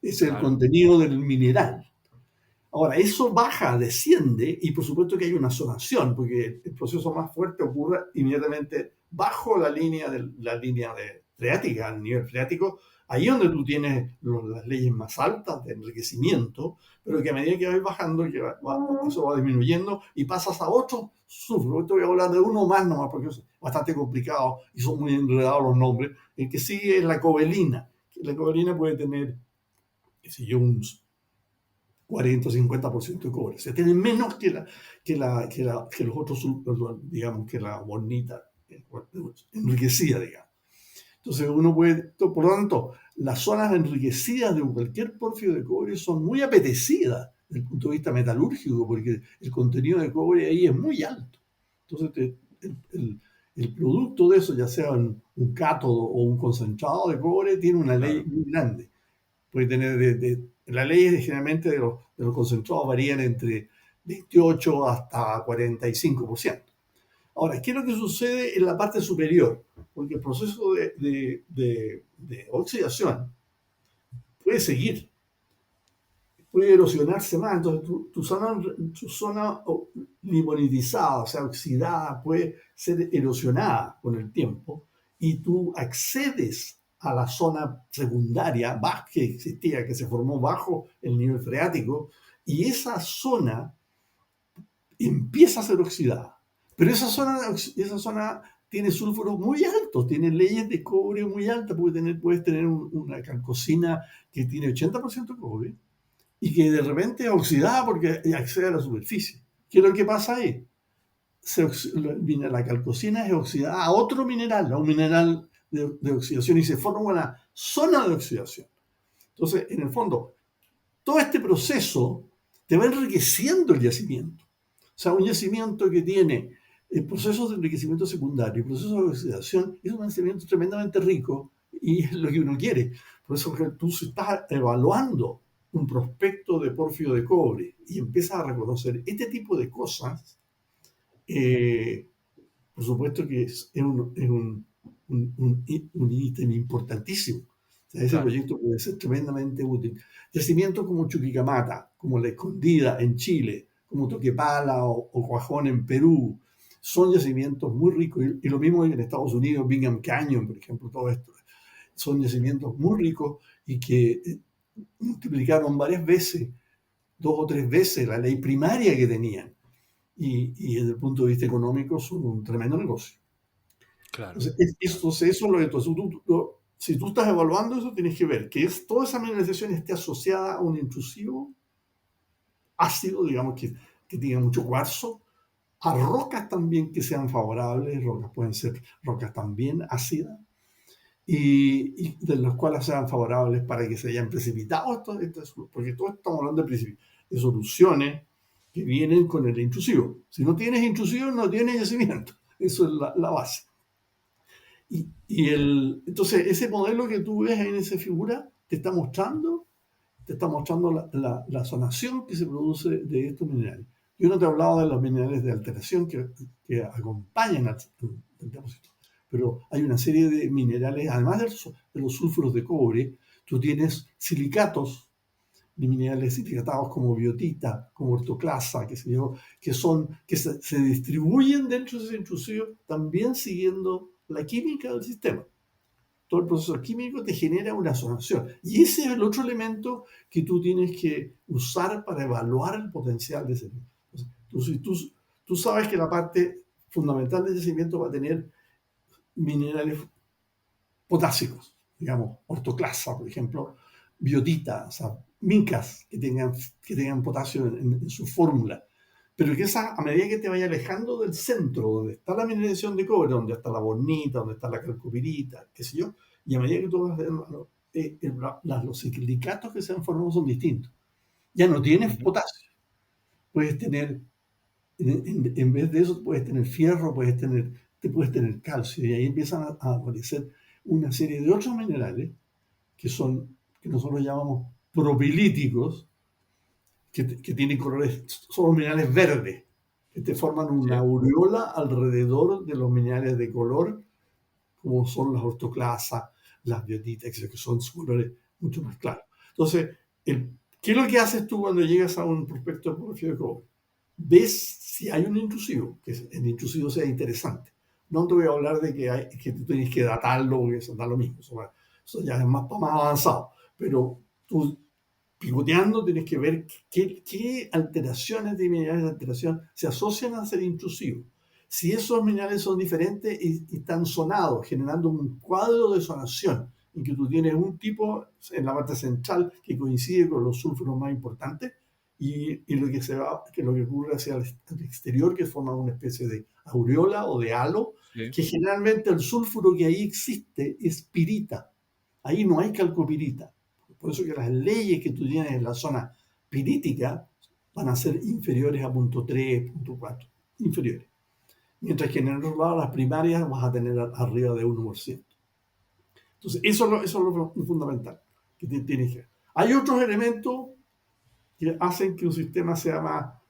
Es el Claro, contenido del mineral. Ahora, eso baja, desciende, y por supuesto que hay una zonación, porque el proceso más fuerte ocurre inmediatamente bajo la línea de freática, al nivel freático, ahí donde tú tienes las leyes más altas de enriquecimiento, pero que a medida que vas bajando, eso va disminuyendo y pasas a otro sulfuro. Esto voy a hablar de uno más nomás, porque es bastante complicado y son muy enredados los nombres. El que sigue es la cobalina. La cobalina puede tener, qué sé yo, un 40 o 50% de cobre. O sea, tiene menos que los otros, digamos, que la bonita enriquecida, digamos. Entonces uno puede, por lo tanto, las zonas enriquecidas de cualquier porfio de cobre son muy apetecidas desde el punto de vista metalúrgico, porque el contenido de cobre ahí es muy alto. Entonces el producto de eso, ya sea un cátodo o un concentrado de cobre, tiene una ley claro. muy grande. Puede tener las leyes generalmente de los concentrados varían entre 28 hasta 45%. Ahora, ¿qué es lo que sucede en la parte superior? Porque el proceso de oxidación puede seguir, puede erosionarse más. Entonces, tu zona limonitizada, o sea, oxidada, puede ser erosionada con el tiempo y tú accedes a la zona secundaria que existía, que se formó bajo el nivel freático, y esa zona empieza a ser oxidada. Pero esa zona tiene sulfuros muy altos, tiene leyes de cobre muy altas, puedes tener una calcosina que tiene 80% de cobre y que de repente es oxidada porque accede a la superficie. ¿Qué es lo que pasa ahí? La calcosina es oxidada a otro mineral, a un mineral de oxidación, y se forma una zona de oxidación. Entonces, en el fondo, todo este proceso te va enriqueciendo el yacimiento. O sea, un yacimiento que tiene procesos de enriquecimiento secundario y procesos de oxidación es un yacimiento tremendamente rico y es lo que uno quiere. Por eso que tú estás evaluando un prospecto de pórfido de cobre y empiezas a reconocer este tipo de cosas, eh, por supuesto que es un ítem importantísimo. O sea, ese Claro. proyecto puede ser tremendamente útil. Yacimientos como Chuquicamata, como La Escondida en Chile, como Toquepala o Cuajón en Perú, son yacimientos muy ricos. Y lo mismo en Estados Unidos, Bingham Canyon, por ejemplo, todo esto. Son yacimientos muy ricos y que multiplicaron varias veces, 2 o 3 veces la ley primaria que tenían. Y desde el punto de vista económico son un tremendo negocio. Claro. Entonces, eso es lo de todo. Si tú estás evaluando eso, tienes que ver que toda esa mineralización esté asociada a un intrusivo ácido, digamos, que tenga mucho cuarzo, a rocas también que sean favorables, rocas pueden ser rocas también ácidas, y de las cuales sean favorables para que se hayan precipitado porque todos estamos hablando de soluciones que vienen con el intrusivo. Si no tienes intrusivo, no tienes yacimiento. Eso es la base. Entonces, ese modelo que tú ves en esa figura te está mostrando la zonación que se produce de estos minerales. Yo no te he hablado de los minerales de alteración que acompañan al depósito, pero hay una serie de minerales, además de los sulfuros de cobre, tú tienes silicatos de minerales silicatados como biotita, como ortoclasa, qué sé yo, que se distribuyen dentro de ese intrusivo, también siguiendo la química del sistema. Todo el proceso químico te genera una zonación. Y ese es el otro elemento que tú tienes que usar para evaluar el potencial de ese elemento. Tú sabes que la parte fundamental del yacimiento va a tener minerales potásicos, digamos, ortoclasa, por ejemplo, biotita, o sea, mincas que tengan potasio en su fórmula. Pero que a medida que te vaya alejando del centro, donde está la mineralización de cobre, donde está la bornita, donde está la calcopirita, qué sé yo, y a medida que tú vas los silicatos que se han formado son distintos. Ya no tienes Ujú. potasio. Puedes tener, en vez de eso, puedes tener fierro, puedes tener calcio, y ahí empiezan a aparecer una serie de otros minerales que nosotros llamamos propilíticos, que tienen colores, son los minerales verdes, que te forman una Sí, aureola alrededor de los minerales de color, como son las ortoclasas, las biotitas, que son colores mucho más claros. Entonces, ¿qué es lo que haces tú cuando llegas a un prospecto de porfío de cobre? Ves si hay un intrusivo, que el intrusivo sea interesante. No te voy a hablar de que tú tienes que datarlo, porque eso da lo mismo, eso ya es más avanzado. Pero tú, pivoteando, tienes que ver qué alteraciones de minerales de alteración se asocian a ser intrusivos. Si esos minerales son diferentes y están sonados, generando un cuadro de sonación, en que tú tienes un tipo en la parte central que coincide con los sulfuros más importantes, y lo que lo que ocurre hacia el exterior, que forma una especie de aureola o de halo, sí. que generalmente el sulfuro que ahí existe es pirita. Ahí no hay calcopirita. Por eso que las leyes que tú tienes en la zona pirítica van a ser inferiores a punto 3, punto 4, inferiores. Mientras que en el otro lado, las primarias vas a tener arriba de 1%. Entonces, eso es lo fundamental que tienes que ver. Hay otros elementos que hacen que un sistema sea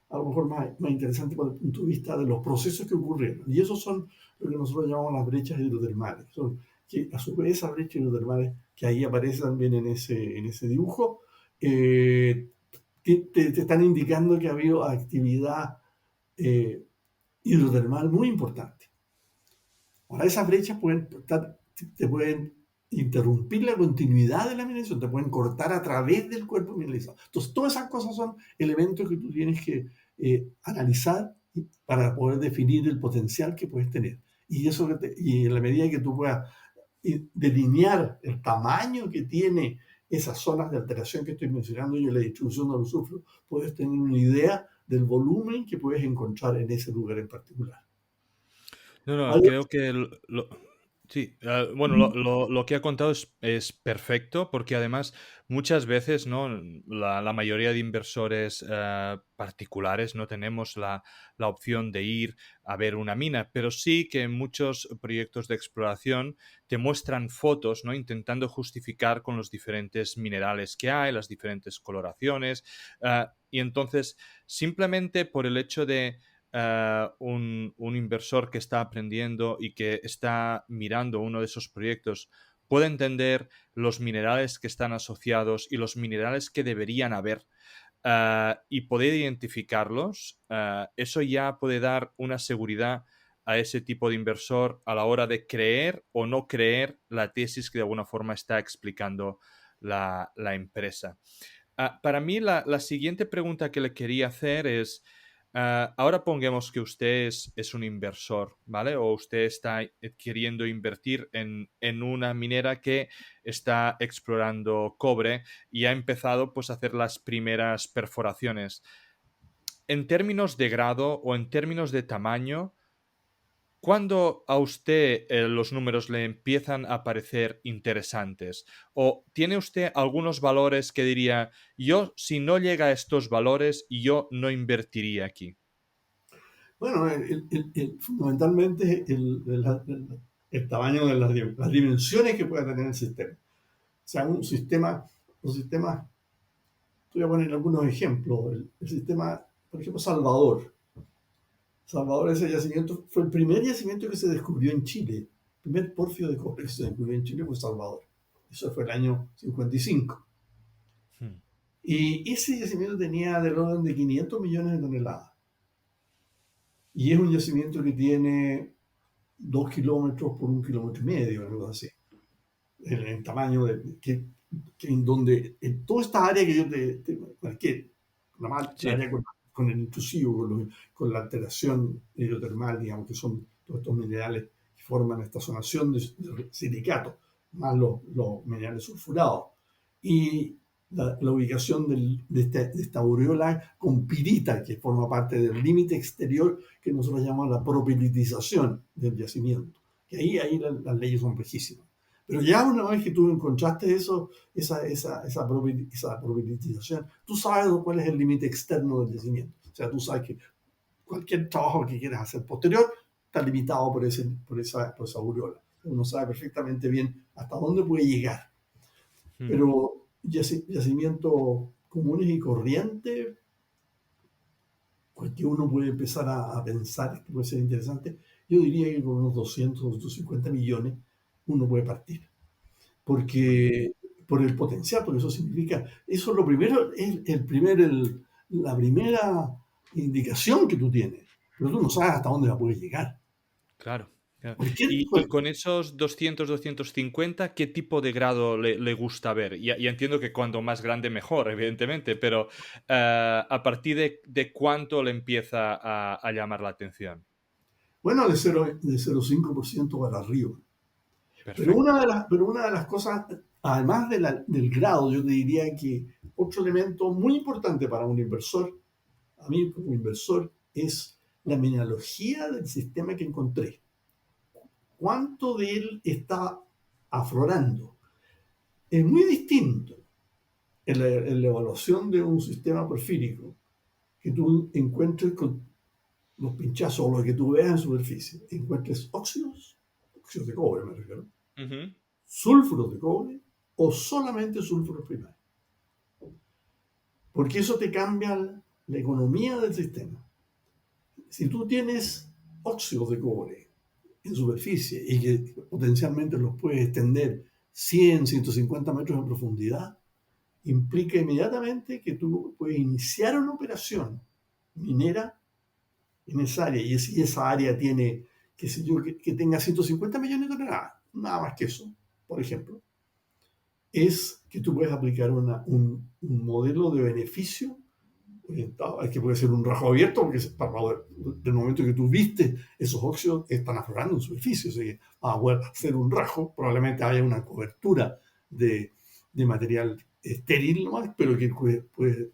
a lo mejor más interesante desde el punto de vista de los procesos que ocurrieron. Y esos son lo que nosotros llamamos las brechas hidrotermales. Son que a su vez esas brechas hidrotermales que ahí aparecen también en ese dibujo, te están indicando que ha habido actividad eh, hidrotermal muy importante. Ahora, esas brechas te pueden interrumpir la continuidad de la mineralización, te pueden cortar a través del cuerpo mineralizado. Entonces, todas esas cosas son elementos que tú tienes que analizar para poder definir el potencial que puedes tener. Y en la medida que tú puedas delinear el tamaño que tiene esas zonas de alteración que estoy mencionando y la distribución de los sulfuros, puedes tener una idea del volumen que puedes encontrar en ese lugar en particular. No, no, Hay creo que sí, bueno, otros- lo que ha contado es perfecto porque además muchas veces, ¿no? La mayoría de inversores particulares no tenemos la opción de ir a ver una mina, pero sí que en muchos proyectos de exploración te muestran fotos, ¿no? Intentando justificar con los diferentes minerales que hay, las diferentes coloraciones, y entonces simplemente por el hecho de un inversor que está aprendiendo y que está mirando uno de esos proyectos puede entender los minerales que están asociados y los minerales que deberían haber y poder identificarlos, eso ya puede dar una seguridad a ese tipo de inversor a la hora de creer o no creer la tesis que de alguna forma está explicando la empresa. Para mí, la siguiente pregunta que le quería hacer es, ahora pongamos que usted es un inversor, ¿vale? O usted está queriendo invertir en una minera que está explorando cobre y ha empezado pues a hacer las primeras perforaciones. En términos de grado o en términos de tamaño, ¿cuándo a usted los números le empiezan a parecer interesantes? ¿O tiene usted algunos valores que diría, yo si no llega a estos valores, yo no invertiría aquí? Bueno, fundamentalmente el tamaño de las dimensiones que puede tener el sistema. O sea, un sistema, voy a poner algunos ejemplos. El sistema, por ejemplo, Salvador. Salvador, ese yacimiento, fue el primer yacimiento que se descubrió en Chile. El primer porfio de cobre que se descubrió en Chile fue Salvador. Eso fue el año 55. Hmm. Y ese yacimiento tenía del orden de 500 millones de toneladas. Y es un yacimiento que tiene 2 kilómetros por 1,5 kilómetros, algo así. El tamaño que en donde, en toda esta área que yo cualquier, la Sí, área con el intrusivo, con la alteración hidrotermal, digamos, que son todos estos minerales que forman esta zonación de silicato, más los minerales sulfurados. Y la ubicación de esta aureola con pirita, que forma parte del límite exterior que nosotros llamamos la propilitización del yacimiento. Que ahí las leyes son viejísimas. Pero ya una vez que tú encontraste esa probabilización, tú sabes cuál es el límite externo del yacimiento. O sea, tú sabes que cualquier trabajo que quieras hacer posterior está limitado por esa aureola. Uno sabe perfectamente bien hasta dónde puede llegar. hmm, Pero yacimientos comunes y corrientes, que uno puede empezar a pensar que puede ser interesante, yo diría que con unos 200, 250 millones uno puede partir. Muy bien. Porque por el potencial, porque eso significa, eso es lo primero, es la primera indicación que tú tienes, pero tú no sabes hasta dónde va a poder llegar. Claro, claro. Cualquier Y cosa. con esos 200, 250, ¿qué tipo de grado le gusta ver? Y entiendo que cuando más grande mejor, evidentemente, pero, ¿a partir de cuánto le empieza a llamar la atención? Bueno, de 0,5% para arriba. Perfecto. Pero una de las cosas, además del grado, yo te diría que otro elemento muy importante para un inversor, a mí como inversor, es la mineralogía del sistema que encontré. ¿Cuánto de él está aflorando? Es muy distinto en la evaluación de un sistema porfírico que tú encuentres con los pinchazos o lo que tú veas en superficie, encuentres óxidos de cobre me refiero, Ujú. sulfuros de cobre o solamente sulfuros primarios. Porque eso te cambia la economía del sistema. Si tú tienes óxidos de cobre en superficie y que potencialmente los puedes extender 100, 150 metros en profundidad, implica inmediatamente que tú puedes iniciar una operación minera en esa área. Y si esa área tiene, qué sé yo, que tenga 150 millones de toneladas, nada más que eso, por ejemplo, es que tú puedes aplicar un modelo de beneficio orientado, es que puede ser un rajo abierto, porque del momento que tú viste, esos óxidos están aflorando en superficie, o sea que vas a poder hacer un rajo, probablemente haya una cobertura de material estéril nomás, pero que puede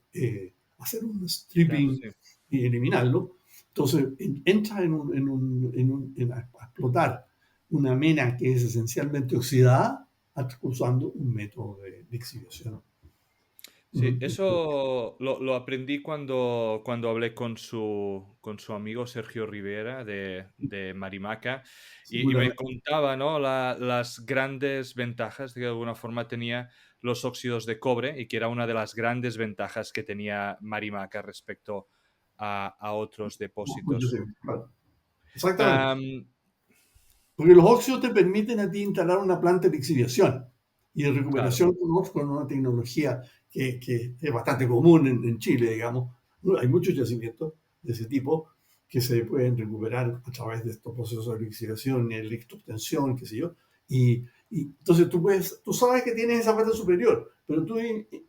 hacer un Claro, stripping sí. y eliminarlo. Entonces, entra a explotar una mena que es esencialmente oxidada usando un método de lixiviación. Sí, eso lo aprendí cuando hablé con su amigo Sergio Rivera de Marimaca y me Seguramente. contaba, ¿no? Las grandes ventajas que de alguna forma tenía los óxidos de cobre y que era una de las grandes ventajas que tenía Marimaca respecto a otros Mucho depósitos. tiempo, claro. Exactamente. Am, Porque los óxidos te permiten a ti instalar una planta de lixiviación y de claro. recuperación con una tecnología que es bastante común en Chile, digamos. Hay muchos yacimientos de ese tipo que se pueden recuperar a través de estos procesos de lixiviación, electroobtención, qué sé yo. Y entonces tú sabes que tienes esa parte superior, pero tú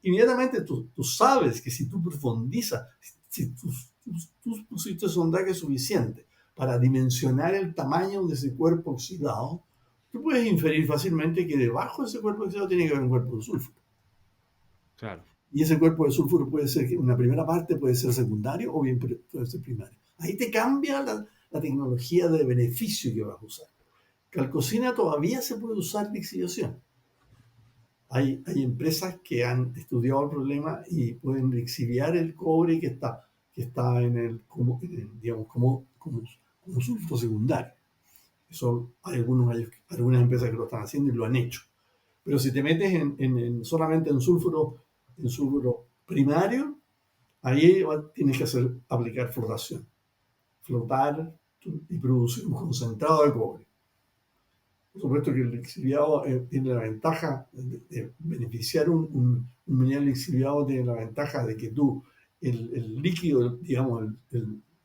inmediatamente tú sabes que si tú profundizas, si tú pusiste sondaje suficiente para dimensionar el tamaño de ese cuerpo oxidado, tú puedes inferir fácilmente que debajo de ese cuerpo oxidado tiene que haber un cuerpo de sulfuro. Claro, Y ese cuerpo de sulfuro puede ser, una primera parte puede ser secundario o bien puede ser primario. Ahí te cambia la tecnología de beneficio que vas a usar. Calcocina todavía se puede usar lixiviación. Hay empresas que han estudiado el problema y pueden lixiviar el cobre que está digamos, como sulfuro secundario. Eso hay algunas empresas que lo están haciendo y lo han hecho. Pero si te metes solamente en sulfuro primario, ahí tienes que aplicar flotación. Flotar y producir un concentrado de cobre. Por supuesto que el lixiviado tiene la ventaja de beneficiar un mineral lixiviado, tiene la ventaja de que tú, el líquido, digamos,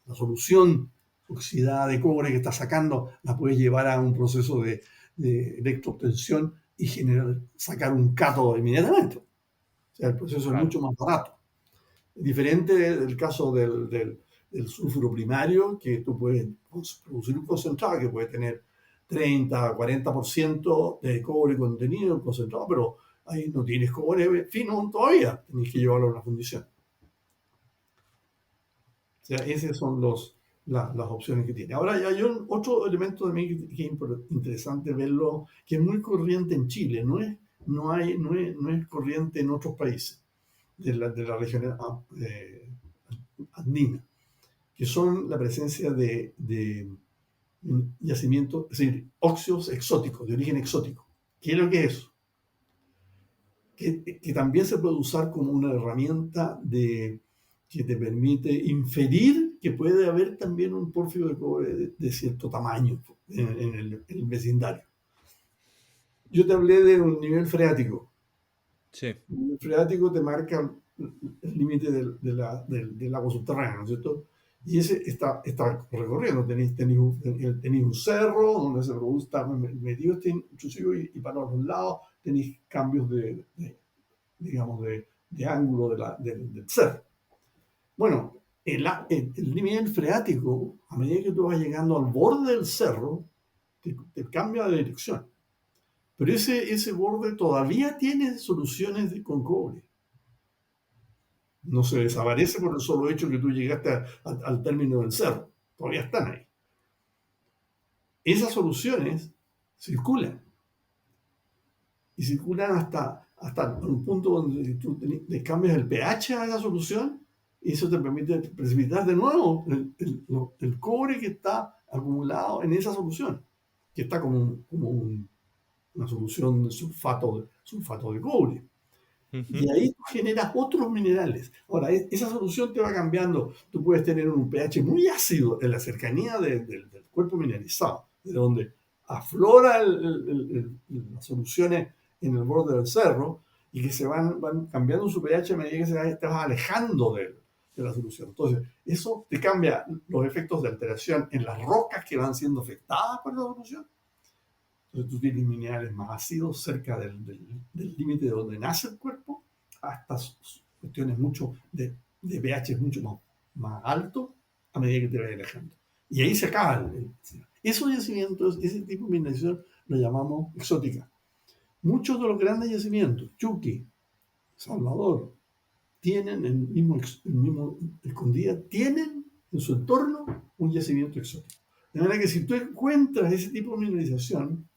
la solución oxidada de cobre que estás sacando, la puedes llevar a un proceso de electroobtención y sacar un cátodo inmediatamente. O sea, el proceso es claro. mucho más barato. Diferente del caso del sulfuro primario, que tú puedes producir un concentrado que puede tener 30, 40% de cobre contenido en concentrado, pero ahí no tienes cobre fino todavía, tienes que llevarlo a una fundición. O sea, esas son las opciones que tiene. Ahora, hay otro elemento también que es interesante verlo, que es muy corriente en Chile, no es corriente en otros países de la región andina, que son la presencia de yacimientos, es decir, óxidos exóticos, de origen exótico. ¿Qué es lo que es eso? Que también se puede usar como una herramienta que te permite inferir que puede haber también un pórfido de cobre de cierto tamaño en el vecindario. Yo te hablé de un nivel freático. Sí. El nivel freático te marca el límite del agua subterránea, ¿no es cierto? Y ese está recorriendo. Tenéis un cerro donde se produce, está metido este intrusivo y para los lados tenéis cambios digamos, de ángulo del cerro. Bueno, el nivel freático, a medida que tú vas llegando al borde del cerro, te cambia de dirección. Pero ese borde todavía tiene soluciones con cobre. No se desaparece por el solo hecho que tú llegaste al término del cerro. Todavía están ahí. Esas soluciones circulan. Y circulan hasta un punto donde tú le cambias el pH a esa solución y eso te permite precipitar de nuevo el cobre que está acumulado en esa solución, que está como una solución de sulfato de cobre. Ujú. Y ahí tú generas otros minerales. Ahora, esa solución te va cambiando. Tú puedes tener un pH muy ácido en la cercanía del cuerpo mineralizado, de donde aflora las soluciones en el borde del cerro y que se van cambiando su pH a medida que te vas alejando de la solución. Entonces, eso te cambia los efectos de alteración en las rocas que van siendo afectadas por la solución. Entonces, tú tienes minerales más ácidos cerca del límite de donde nace el cuerpo, hasta cuestiones mucho de pH mucho más alto a medida que te vayas alejando. Y ahí se acaba esos yacimientos, ese tipo de mineralización lo llamamos exótica. Muchos de los grandes yacimientos, Chuqui, Salvador, tienen el mismo Escondida, tienen en su entorno un yacimiento exótico. De manera que si tú encuentras ese tipo de mineralización,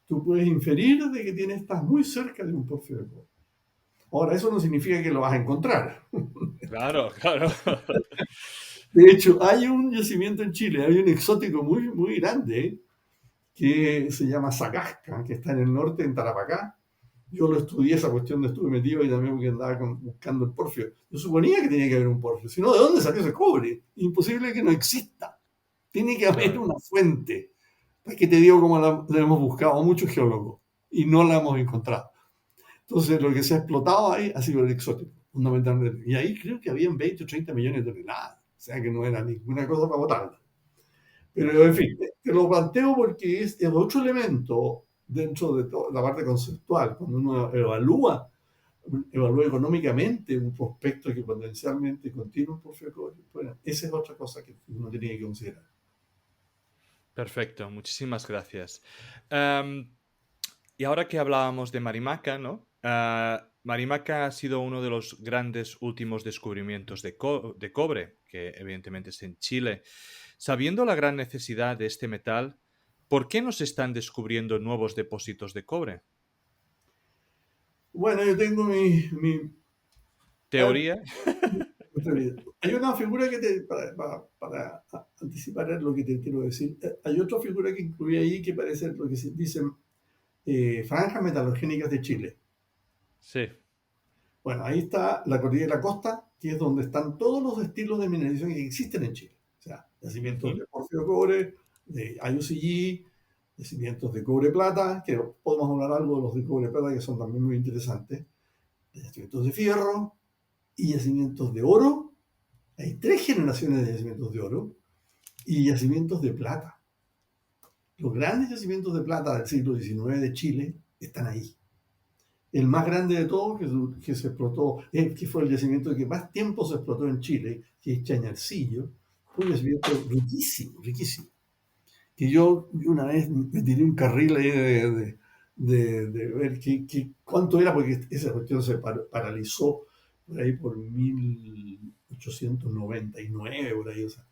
tú puedes inferir de que estás muy cerca de un porfirio de cobre. Ahora, eso no significa que lo vas a encontrar. Claro, claro. De hecho, hay un yacimiento en Chile, hay un exótico muy, muy grande que se llama Zacasca, que está en el norte, en Tarapacá. Yo lo estudié, esa cuestión, estuve metido ahí también porque andaba buscando el porfio. Yo suponía que tenía que haber un porfio, si no, ¿de dónde salió ese cobre? Imposible que no exista. Tiene que haber Claro. una fuente. Es que te digo cómo la hemos buscado muchos geólogos y no la hemos encontrado. Entonces, lo que se ha explotado ahí ha sido el exótico, fundamentalmente. Y ahí creo que habían 20 o 30 millones de toneladas. O sea que no era ninguna cosa para botarla. Pero, en fin, te lo planteo porque es otro elemento dentro de toda la parte conceptual. Cuando uno evalúa económicamente un prospecto que potencialmente contiene un porfirio de cobre, bueno, esa es otra cosa que uno tiene que considerar. Perfecto, muchísimas gracias. Em, y ahora que hablábamos de Marimaca, ¿no? Marimaca ha sido uno de los grandes últimos descubrimientos de cobre, que evidentemente es en Chile. Sabiendo la gran necesidad de este metal, ¿por qué no se están descubriendo nuevos depósitos de cobre? Bueno, yo tengo hay, ¿Teoría? hay una figura para anticipar lo que te quiero decir. Hay otra figura que incluye ahí que parece lo que se dicen franjas metalogénicas de Chile. Sí. Bueno, ahí está la cordillera de la costa, que es donde están todos los estilos de mineralización que existen en Chile. O sea, yacimientos Ujú. de porfio de cobre, de IUCG, yacimientos de cobre-plata, que podemos hablar algo de los de cobre-plata que son también muy interesantes, de yacimientos de fierro y yacimientos de oro. Hay 3 generaciones de yacimientos de oro y yacimientos de plata. Los grandes yacimientos de plata del siglo XIX de Chile están ahí. El más grande de todos, que se explotó, que fue el yacimiento que más tiempo se explotó en Chile, que es Chañarcillo, fue un yacimiento riquísimo, riquísimo. Que yo una vez me tiré un carril ahí de ver cuánto era, porque esa cuestión se paralizó por ahí por 1899, por ahí, o sea,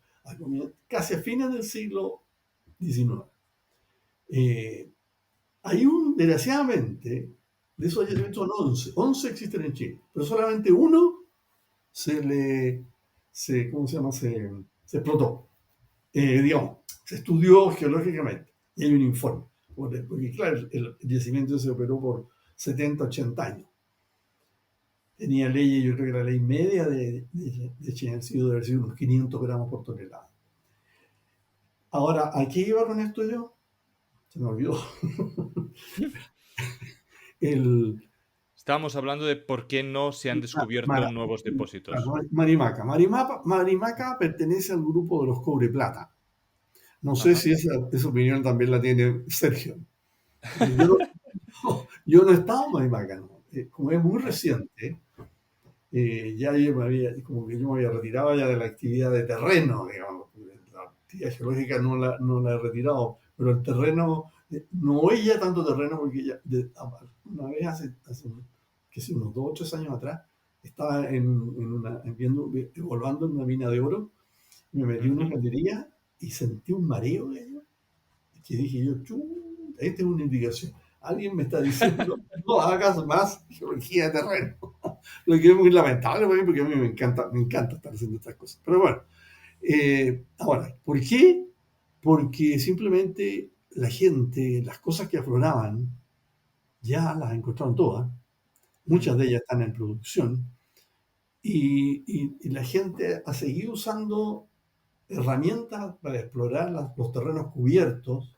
casi a fines del siglo XIX. Eh, desgraciadamente, de esos yacimientos son 11 existen en Chile, pero solamente uno ¿cómo se llama? Se explotó, digamos, se estudió geológicamente y hay un informe, porque claro, el yacimiento se operó por 70, 80 años. tenía leyes, yo creo que la ley media de chilencido debe haber sido unos 500 gramos por tonelada. Ahora, ¿a qué iba con esto yo? Se me olvidó. El, Estábamos hablando de por qué no se han descubierto Mara- nuevos depósitos. Marimaca. Marimaca pertenece al grupo de los cobre plata. No sé Ajá. si esa opinión también la tiene Sergio. Porque yo yo no he estado en Marimaca, ¿no? Como es muy Ajá. reciente, ya yo como que yo me había retirado ya de la actividad de terreno, digamos. La actividad geológica no la he retirado, pero el terreno, no es ya tanto terreno porque una vez que sé, unos 2 o 3 años atrás, estaba evaluando en una mina de oro, me metí en una Ujú. caldería y sentí un mareo de ello, que dije yo, esta es una indicación. Alguien me está diciendo, no hagas más geología de terreno. Lo que es muy lamentable para mí, porque a mí me encanta estar haciendo estas cosas. Pero bueno, ahora, ¿por qué? Porque simplemente la gente, las cosas que afloraban, ya las encontraron todas. Muchas de Ujú. ellas están en producción. Y la gente ha seguido usando herramientas para explorar los terrenos cubiertos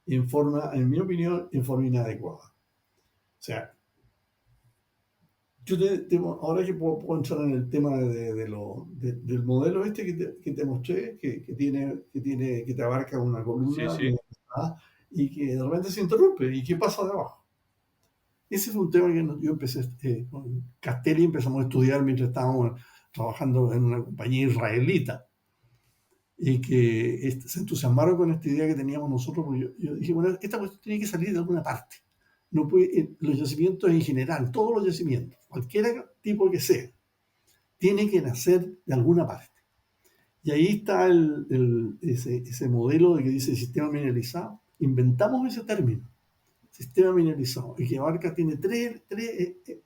en mi opinión, en forma inadecuada. O sea, ahora que puedo entrar en el tema del modelo este que te mostré, que te abarca una Sí, columna sí. y que de repente se interrumpe. ¿Y qué pasa debajo? Ese fue un tema que yo empecé, con Castelli empezamos a estudiar mientras estábamos trabajando en una compañía israelita y que se entusiasmaron con esta idea que teníamos nosotros, porque yo dije, bueno, esta cuestión tiene que salir de alguna parte. No puede, los yacimientos en general, todos los yacimientos, cualquier tipo que sea, tiene que nacer de alguna parte. Y ahí está ese modelo de que dice sistema mineralizado. Inventamos ese término, sistema mineralizado, y que abarca, tiene tres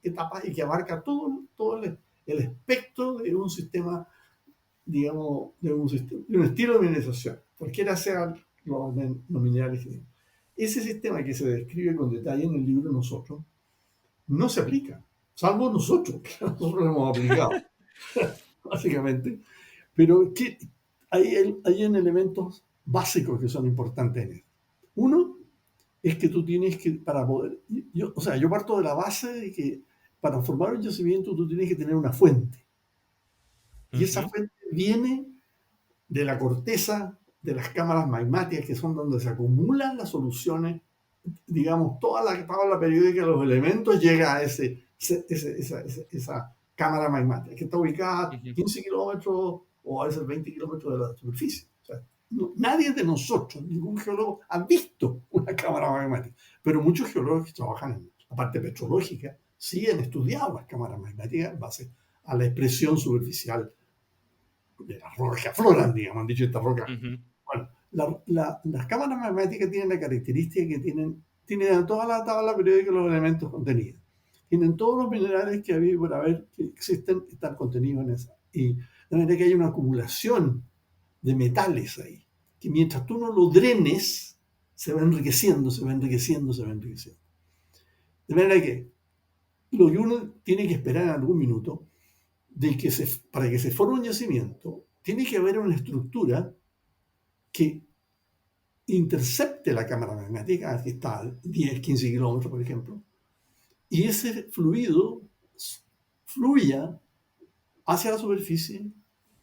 etapas y que abarca todo el espectro de un sistema, digamos, de un estilo de mineralización, cualquiera sean los minerales. Ese sistema que se describe con detalle en el libro Nosotros, no se aplica, salvo nosotros, que nosotros lo hemos aplicado, básicamente. Pero hay en elementos básicos que son importantes en esto. Uno es que tú tienes que, para poder, o sea, yo parto de la base de que para formar un yacimiento tú tienes que tener una fuente. Y esa Ujú. fuente viene de la corteza de las cámaras magmáticas, que son donde se acumulan las soluciones, digamos, toda la tabla periódica de los elementos llega a esa cámara magmática, que está ubicada a Ujú. 15 kilómetros o a veces 20 kilómetros de la superficie. O sea, nadie de nosotros, ningún geólogo, ha visto una cámara magmática, pero muchos geólogos que trabajan en la parte petrológica sí han estudiado las cámaras magmáticas en base a la expresión superficial de las rocas que afloran, digamos, han dicho estas rocas. Ujú. Bueno, las cámaras magmáticas tienen la característica que tienen toda la tabla periódica de los elementos contenidos. Tienen todos los minerales que había por haber, que existen, están contenidos en esa. Y de manera que hay una acumulación de metales ahí, que mientras tú no lo drenes, se va enriqueciendo, se va enriqueciendo, se va enriqueciendo. De manera que lo que uno tiene que esperar en algún minuto, para que se forme un yacimiento, tiene que haber una estructura que intercepte la cámara magnética, que está a 10, 15 kilómetros, por ejemplo, y ese fluido fluya hacia la superficie,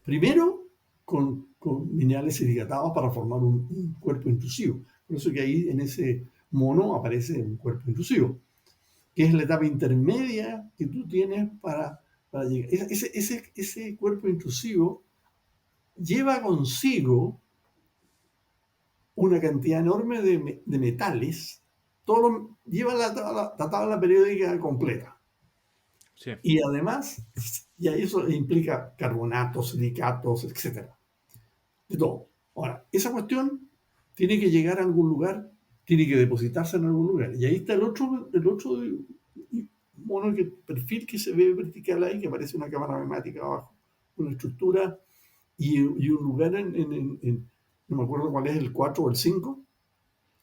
primero con minerales silicados para formar un cuerpo intrusivo. Por eso que ahí en ese mono aparece un cuerpo intrusivo, que es la etapa intermedia que tú tienes para llegar. Ese cuerpo intrusivo lleva consigo una cantidad enorme de metales, lleva la tabla periódica completa. Sí. Y además, ya eso implica carbonatos, silicatos, etcétera, de todo. Ahora, esa cuestión tiene que llegar a algún lugar, tiene que depositarse en algún lugar. Y ahí está el otro mono, perfil que se ve vertical ahí, que aparece una cámara magmática abajo, una estructura y un lugar no me acuerdo cuál es, el 4 o el 5.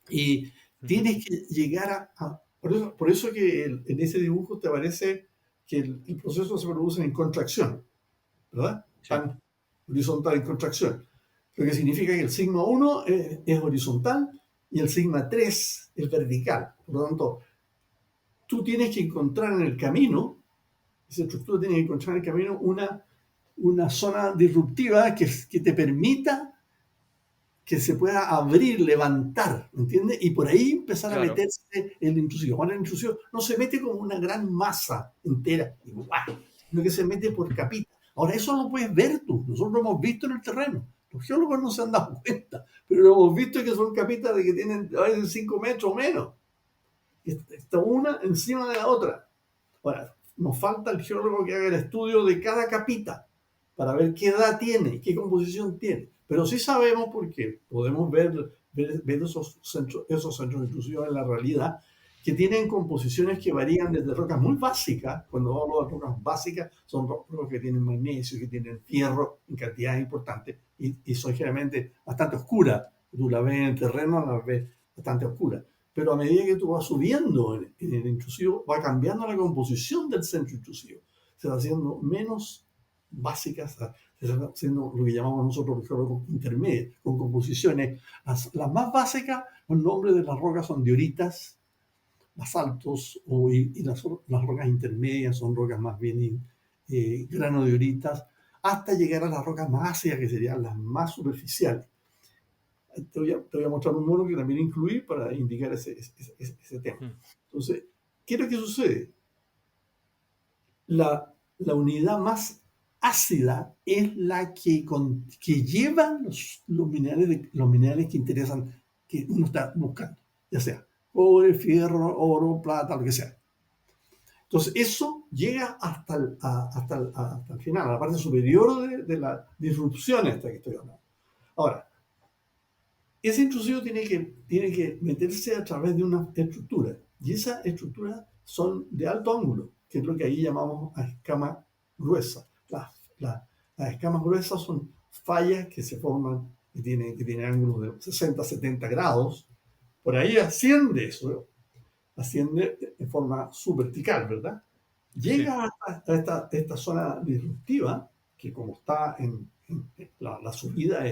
Y Ujú. tienes que llegar por eso que en ese dibujo te aparece que el proceso se produce en contracción, ¿verdad? Sí, Tan horizontal en contracción. Lo que significa que el sigma 1 es horizontal y el sigma 3 es vertical. Por lo tanto, tú tienes que encontrar en el camino, esa estructura tiene que encontrar en el camino una zona disruptiva que te permita que se pueda abrir, levantar, ¿me entiendes? Y por ahí empezar a claro, meterse el intrusivo. Ahora el intrusivo no se mete como una gran masa entera, igual, sino que se mete por capita. Ahora eso lo puedes ver tú, nosotros lo hemos visto en el terreno. Los geólogos no se han dado cuenta, pero lo hemos visto que son capitas de que tienen a veces 5 metros o menos. Está una encima de la otra. Ahora, nos falta el geólogo que haga el estudio de cada capita para ver qué edad tiene, qué composición tiene. Pero sí sabemos, porque podemos ver esos centros intrusivos en la realidad, que tienen composiciones que varían desde rocas muy básicas, cuando hablo de rocas básicas, son rocas que tienen magnesio, que tienen fierro en cantidades importantes y son generalmente bastante oscuras. Tú la ves en el terreno, la ves bastante oscura. Pero a medida que tú vas subiendo en el intrusivo, va cambiando la composición del centro intrusivo. Se va haciendo menos básicas, se está haciendo lo que llamamos nosotros intermedias, con composiciones. Las más básicas, los nombres de las rocas son dioritas, basaltos, y las rocas intermedias son rocas más bien granodioritas, hasta llegar a las rocas más ácidas, que serían las más superficiales. Te voy a mostrar un mono que también incluí para indicar ese tema. mm, Entonces, ¿qué es lo que sucede? La unidad más ácida es la que lleva los minerales que interesan, que uno está buscando, ya sea cobre, fierro, oro, plata, lo que sea. Entonces, eso llega hasta el final, a la parte superior de la disrupción esta que estoy hablando. Ahora, ese intrusivo tiene que meterse a través de una estructura. Y esas estructuras son de alto ángulo, que es lo que ahí llamamos a escama gruesa. Las escamas gruesas son fallas que se forman, que tienen ángulos de 60, 70 grados. Por ahí asciende en forma subvertical, ¿verdad? sí, Llega a esta zona disruptiva, que como está la subida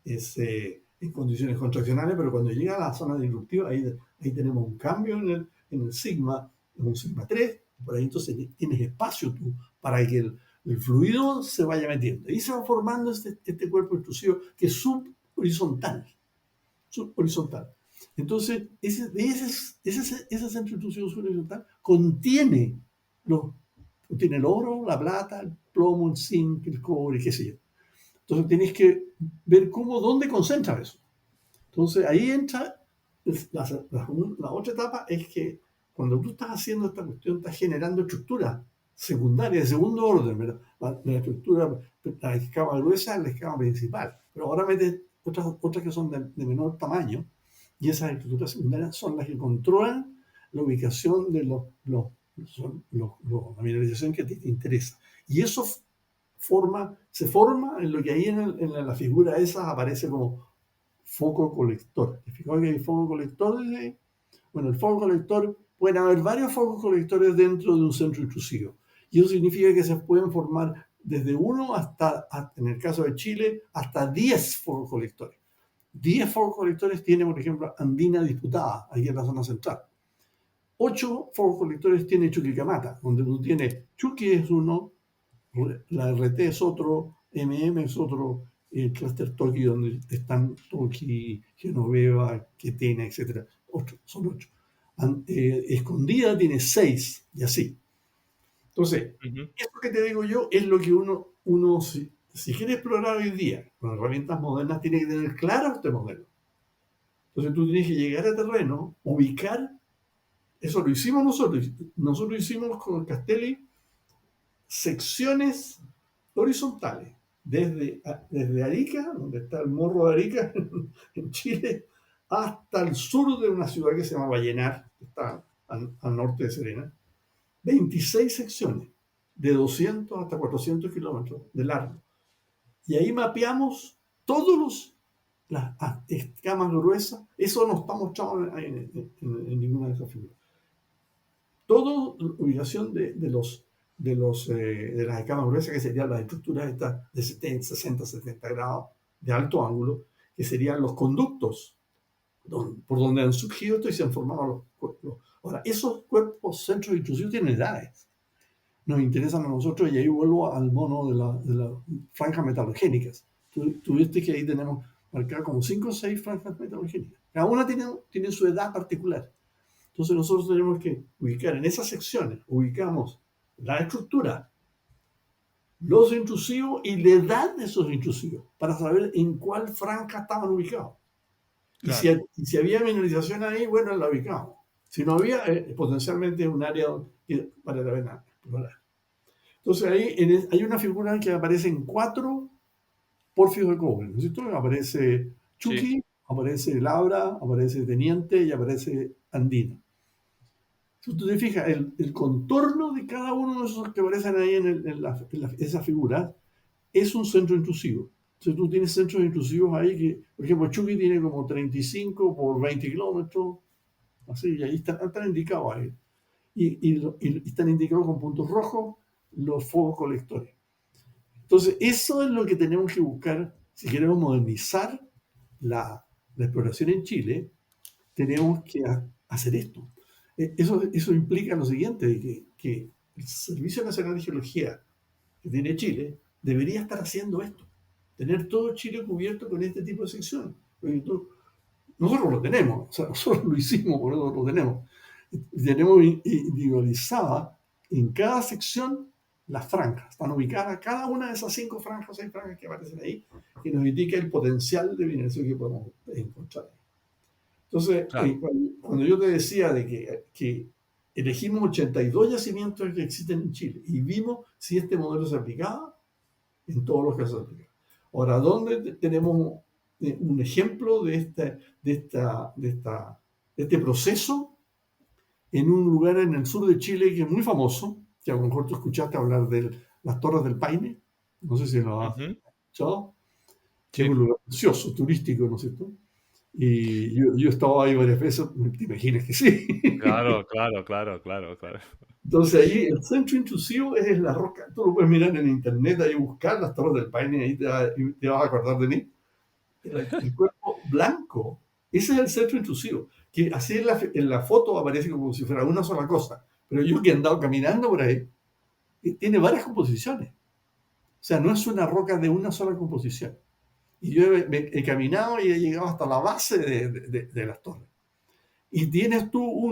es en condiciones contraccionales, pero cuando llega a la zona disruptiva, ahí tenemos un cambio en el sigma, en un sigma 3, por ahí entonces tienes espacio tú para que el fluido se vaya metiendo. Y se va formando este cuerpo intrusivo que es subhorizontal. Entonces, ese centro intrusivo subhorizontal contiene el oro, la plata, el plomo, el zinc, el cobre, qué sé yo. Entonces, tienes que ver dónde concentra eso. Entonces, ahí entra la otra etapa, es que cuando tú estás haciendo esta cuestión, estás generando estructuras secundarias, de segundo orden, ¿verdad? La estructura, la escama gruesa es la escama principal, pero ahora metes otras que son de menor tamaño, y esas estructuras secundarias son las que controlan la ubicación de la mineralización que a ti te interesa. Y eso se forma en lo que ahí en la figura esa aparece como foco colector. ¿Te fijas que hay foco colector? Bueno, el foco colector, pueden haber varios focos colectores dentro de un centro intrusivo. Y eso significa que se pueden formar desde uno en el caso de Chile, hasta 10 focos colectores. 10 focos colectores tiene, por ejemplo, Andina Disputada, ahí en la zona central. 8 focos colectores tiene Chuquicamata, donde tú tienes Chuqui es uno, la RT es otro, MM es otro, el Cluster Toki, donde están Toki, Genoveva, Quetena, etc. Son 8. Escondida tiene 6, y así. Entonces, ujú, esto que te digo yo es lo que uno si quiere explorar hoy día con herramientas modernas, tiene que tener claro este modelo. Entonces tú tienes que llegar a terreno, ubicar, eso lo hicimos nosotros. Nosotros hicimos con el Castelli secciones horizontales, desde Arica, donde está el Morro de Arica, en Chile, hasta el sur de una ciudad que se llama Vallenar, que está al norte de Serena. 26 secciones, de 200 hasta 400 kilómetros de largo. Y ahí mapeamos todos las escamas gruesas. Eso no está mostrado en ninguna de esas figuras. Toda la ubicación de los de las escamas gruesas, que serían las estructuras estas de 70, 60, 70 grados de alto ángulo, que serían los conductos por donde han surgido esto y se han formado los cuerpos. Ahora, esos cuerpos centros intrusivos tienen edades. Nos interesan a nosotros, y ahí vuelvo al mono de las franjas metalogénicas. Tú viste que ahí tenemos marcadas como 5 o 6 franjas metalogénicas. Cada una tiene su edad particular. Entonces nosotros tenemos que ubicar en esas secciones, ubicamos la estructura, los intrusivos y la edad de esos intrusivos, para saber en cuál franja estaban ubicados. Y Claro. si había mineralización ahí, bueno, la ubicamos. Si no había, potencialmente un área que vale la pena explorar. Entonces ahí hay una figura que aparece en 4 pórfidos de cobre, ¿no es cierto? Aparece Sí. Chucky, aparece Labra, aparece Teniente y aparece Andina. Si tú te fijas, el contorno de cada uno de esos que aparecen ahí en esa figura es un centro intrusivo. Entonces tú tienes centros intrusivos ahí que, por ejemplo, Chucky tiene como 35 por 20 kilómetros, así, y ahí están indicados ahí. Y están indicados con puntos rojos los fuegos colectores. Entonces, eso es lo que tenemos que buscar si queremos modernizar la exploración en Chile. Tenemos que hacer esto. Eso implica lo siguiente, que el Servicio Nacional de Geología que tiene Chile debería estar haciendo esto, tener todo Chile cubierto con este tipo de secciones. Nosotros lo tenemos, o sea, nosotros lo hicimos, por eso lo tenemos. Tenemos individualizada en cada sección las franjas. Están ubicadas cada una de esas 5 franjas, 6 franjas que aparecen ahí, que nos indica el potencial de mineración que podemos encontrar. Entonces, Claro. cuando yo te decía de que elegimos 82 yacimientos que existen en Chile y vimos si este modelo se aplicaba, en todos los casos se aplica. Ahora, ¿dónde tenemos un ejemplo de este proceso? En un lugar en el sur de Chile que es muy famoso, que a lo mejor tú escuchaste hablar de las Torres del Paine, no sé si lo has Ujú. escuchado, que es Sí. un lugar precioso, turístico, ¿no es cierto? Y yo he estado ahí varias veces, te imaginas que sí. Claro, claro, claro, claro, claro. Entonces ahí el centro intrusivo es la roca, tú lo puedes mirar en internet, ahí buscar las Torres del Paine, ahí te vas a acordar de mí. El cuerpo blanco, ese es el centro intrusivo, que así en la foto aparece como si fuera una sola cosa, pero yo que he andado caminando por ahí, tiene varias composiciones. O sea, no es una roca de una sola composición. Y yo he caminado y he llegado hasta la base de las torres. Y tienes tú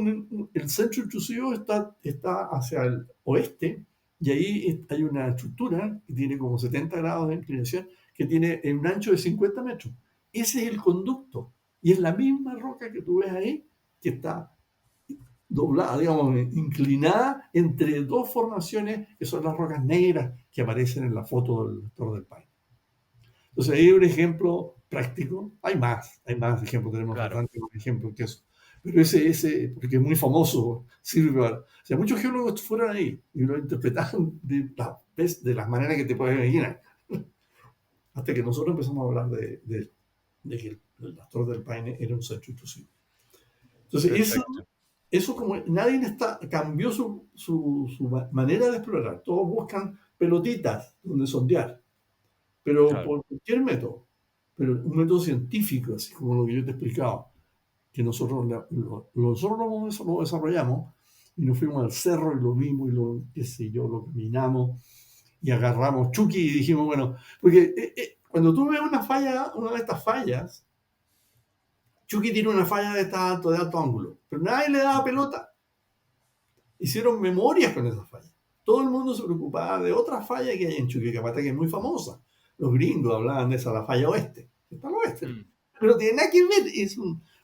el centro intrusivo está hacia el oeste, y ahí hay una estructura que tiene como 70 grados de inclinación, que tiene un ancho de 50 metros. Ese es el conducto. Y es la misma roca que tú ves ahí, que está doblada, digamos, inclinada entre 2 formaciones, que son las rocas negras que aparecen en la foto del Torre del Paine. Entonces, ahí hay un ejemplo práctico. Hay más ejemplos, tenemos Claro. bastantes más ejemplos que eso. Pero ese, porque es muy famoso, sirve para. O sea, muchos geólogos fueron ahí y lo interpretaron de las maneras que te puedes imaginar. Hasta que nosotros empezamos a hablar de que el Torre del Paine era un centro intrusivo. Entonces, Perfecto. eso como nadie cambió su manera de explorar. Todos buscan pelotitas donde sondear, pero Claro. por cualquier método. Pero un método científico, así como lo que yo te he explicado, que nosotros lo desarrollamos y nos fuimos al cerro y lo vimos y qué sé yo, lo caminamos y agarramos Chucky y dijimos, bueno, porque cuando tú ves una de estas fallas, Chucky tiene una falla de alto ángulo, pero nadie le daba pelota. Hicieron memorias con esa falla. Todo el mundo se preocupaba de otra falla que hay en Chuquicamata, que es muy famosa. Los gringos hablaban de esa, la falla oeste. Está al oeste. Mm. Pero no tiene nada que ver, es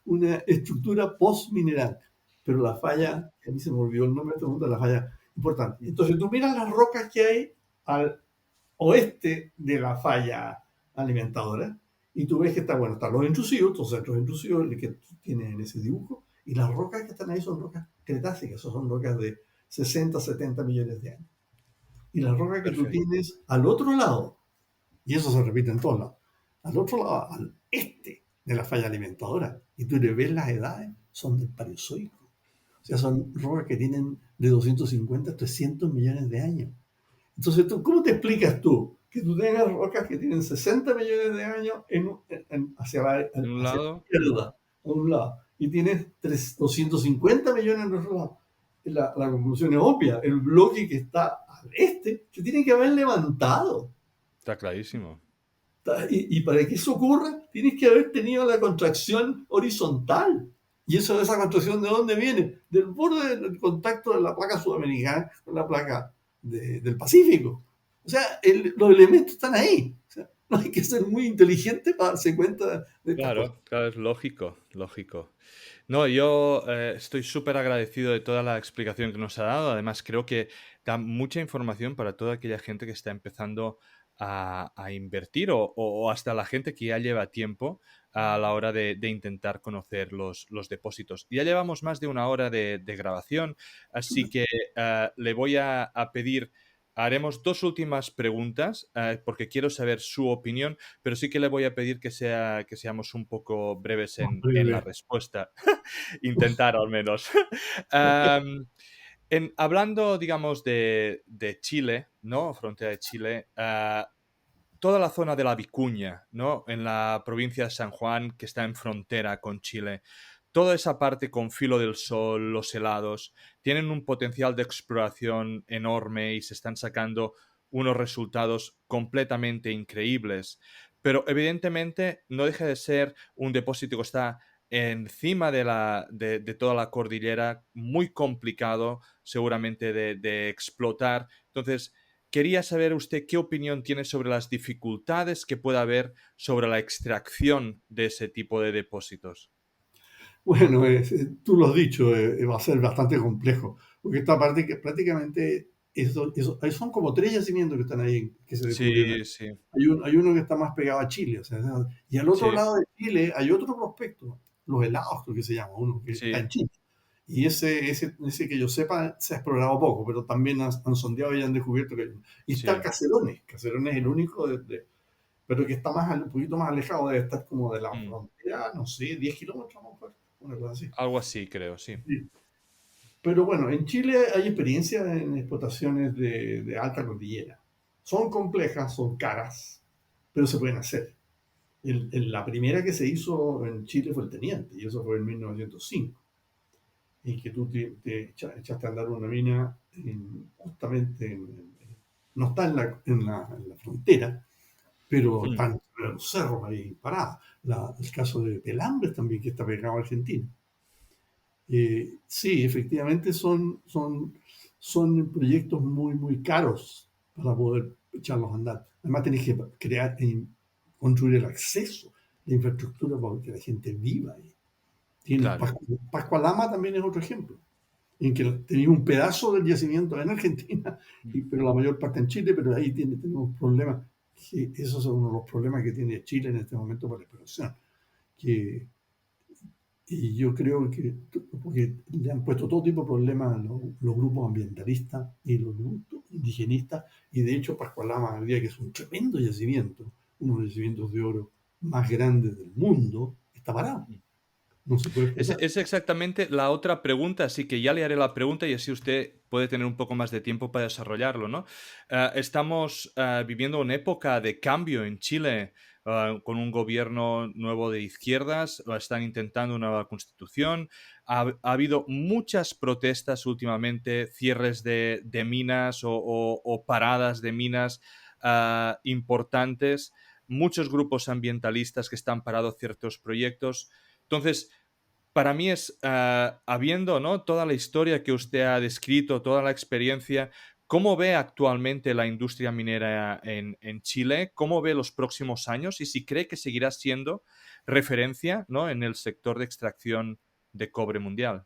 una estructura post-mineral. Pero la falla, a mí se me olvidó el nombre de todo el mundo, la falla importante. Entonces tú miras las rocas que hay al oeste de la falla alimentadora y tú ves que están los intrusivos, estos centros intrusivos que tienen en ese dibujo, y las rocas que están ahí son rocas cretácicas, son rocas de 60, 70 millones de años. Y las rocas que tú Perfecto. tienes al otro lado, y eso se repite en todos lados, al otro lado, al este de la falla alimentadora, y tú le ves las edades, son del Paleozoico. O sea, son rocas que tienen de 250 a 300 millones de años. Entonces, ¿cómo te explicas tú que tú tengas rocas que tienen 60 millones de años En un hacia la lado, izquierda, a un lado, y tienes 250 millones en otro lado? La conclusión es obvia. El bloque que está al este se tiene que haber levantado. está clarísimo. Y para que eso ocurra, tienes que haber tenido la contracción horizontal. ¿Y esa contracción de dónde viene? Del borde del contacto de la placa sudamericana con la placa del Pacífico. O sea, los elementos están ahí. O sea, no hay que ser muy inteligente para darse cuenta de estas cosas. Claro, claro, es lógico, lógico. No, yo estoy súper agradecido de toda la explicación que nos ha dado. Además, creo que da mucha información para toda aquella gente que está empezando a invertir o hasta la gente que ya lleva tiempo a la hora de intentar conocer los depósitos. Ya llevamos más de una hora de grabación, así que le voy a pedir, haremos dos últimas preguntas porque quiero saber su opinión, pero sí que le voy a pedir que seamos un poco breves en la Breve. respuesta. Intentar al menos. Am, hablando, digamos, de Chile, ¿no? Frontera de Chile, toda la zona de la Vicuña, ¿no? En la provincia de San Juan, que está en frontera con Chile. Toda esa parte con Filo del Sol, los helados, tienen un potencial de exploración enorme y se están sacando unos resultados completamente increíbles. Pero evidentemente no deja de ser un depósito que está encima de toda la cordillera, muy complicado seguramente de explotar. Entonces, quería saber usted qué opinión tiene sobre las dificultades que pueda haber sobre la extracción de ese tipo de depósitos. Bueno, tú lo has dicho, va a ser bastante complejo, porque esta parte que prácticamente son como tres yacimientos que están ahí, que se descubrieron. Sí, sí, Hay uno que está más pegado a Chile, o sea, y al otro sí, lado de Chile hay otro prospecto, los helados, creo que se llama, uno que está sí, en Chile. Y ese que yo sepa se ha explorado poco, pero también han sondeado y han descubierto que hay uno. Y está sí. Caserones, Caserones es el único, pero que está un poquito más alejado, debe estar como de la Mm. frontera, no sé, 10 kilómetros a lo mejor, una cosa así. Algo así, creo, sí. Sí. Pero bueno, en Chile hay experiencia en explotaciones de alta cordillera. Son complejas, son caras, pero se pueden hacer. La primera que se hizo en Chile fue el Teniente, y eso fue en 1905, en que tú echaste a andar una mina justamente no está en la frontera, pero Mm. están los cerros ahí parados. El caso de Pelambres también, que está pegado a Argentina. Sí, efectivamente son proyectos muy, muy caros para poder echarlos a andar. Además, tenés que crear y construir el acceso, la infraestructura para que la gente viva ahí. Claro. Pascualama también es otro ejemplo, en que tenía un pedazo del yacimiento en Argentina, Mm. pero la mayor parte en Chile, pero ahí tenemos problemas. Esos son uno de los problemas que tiene Chile en este momento por la explotación. Que Y yo creo que, porque le han puesto todo tipo de problemas a los grupos ambientalistas y los grupos indigenistas, y de hecho Pascualama diría que es un tremendo yacimiento, uno de los yacimientos de oro más grandes del mundo, está parado, no se puede explotar. Es exactamente la otra pregunta, así que ya le haré la pregunta y así usted puede tener un poco más de tiempo para desarrollarlo, ¿no? Estamos viviendo una época de cambio en Chile, con un gobierno nuevo de izquierdas, están intentando una nueva constitución, ha habido muchas protestas últimamente, cierres de minas o paradas de minas importantes, muchos grupos ambientalistas que están parados ciertos proyectos. Entonces, para mí es, habiendo, ¿no?, toda la historia que usted ha descrito, toda la experiencia, ¿cómo ve actualmente la industria minera en Chile? ¿Cómo ve los próximos años? Y si cree que seguirá siendo referencia, ¿no?, en el sector de extracción de cobre mundial.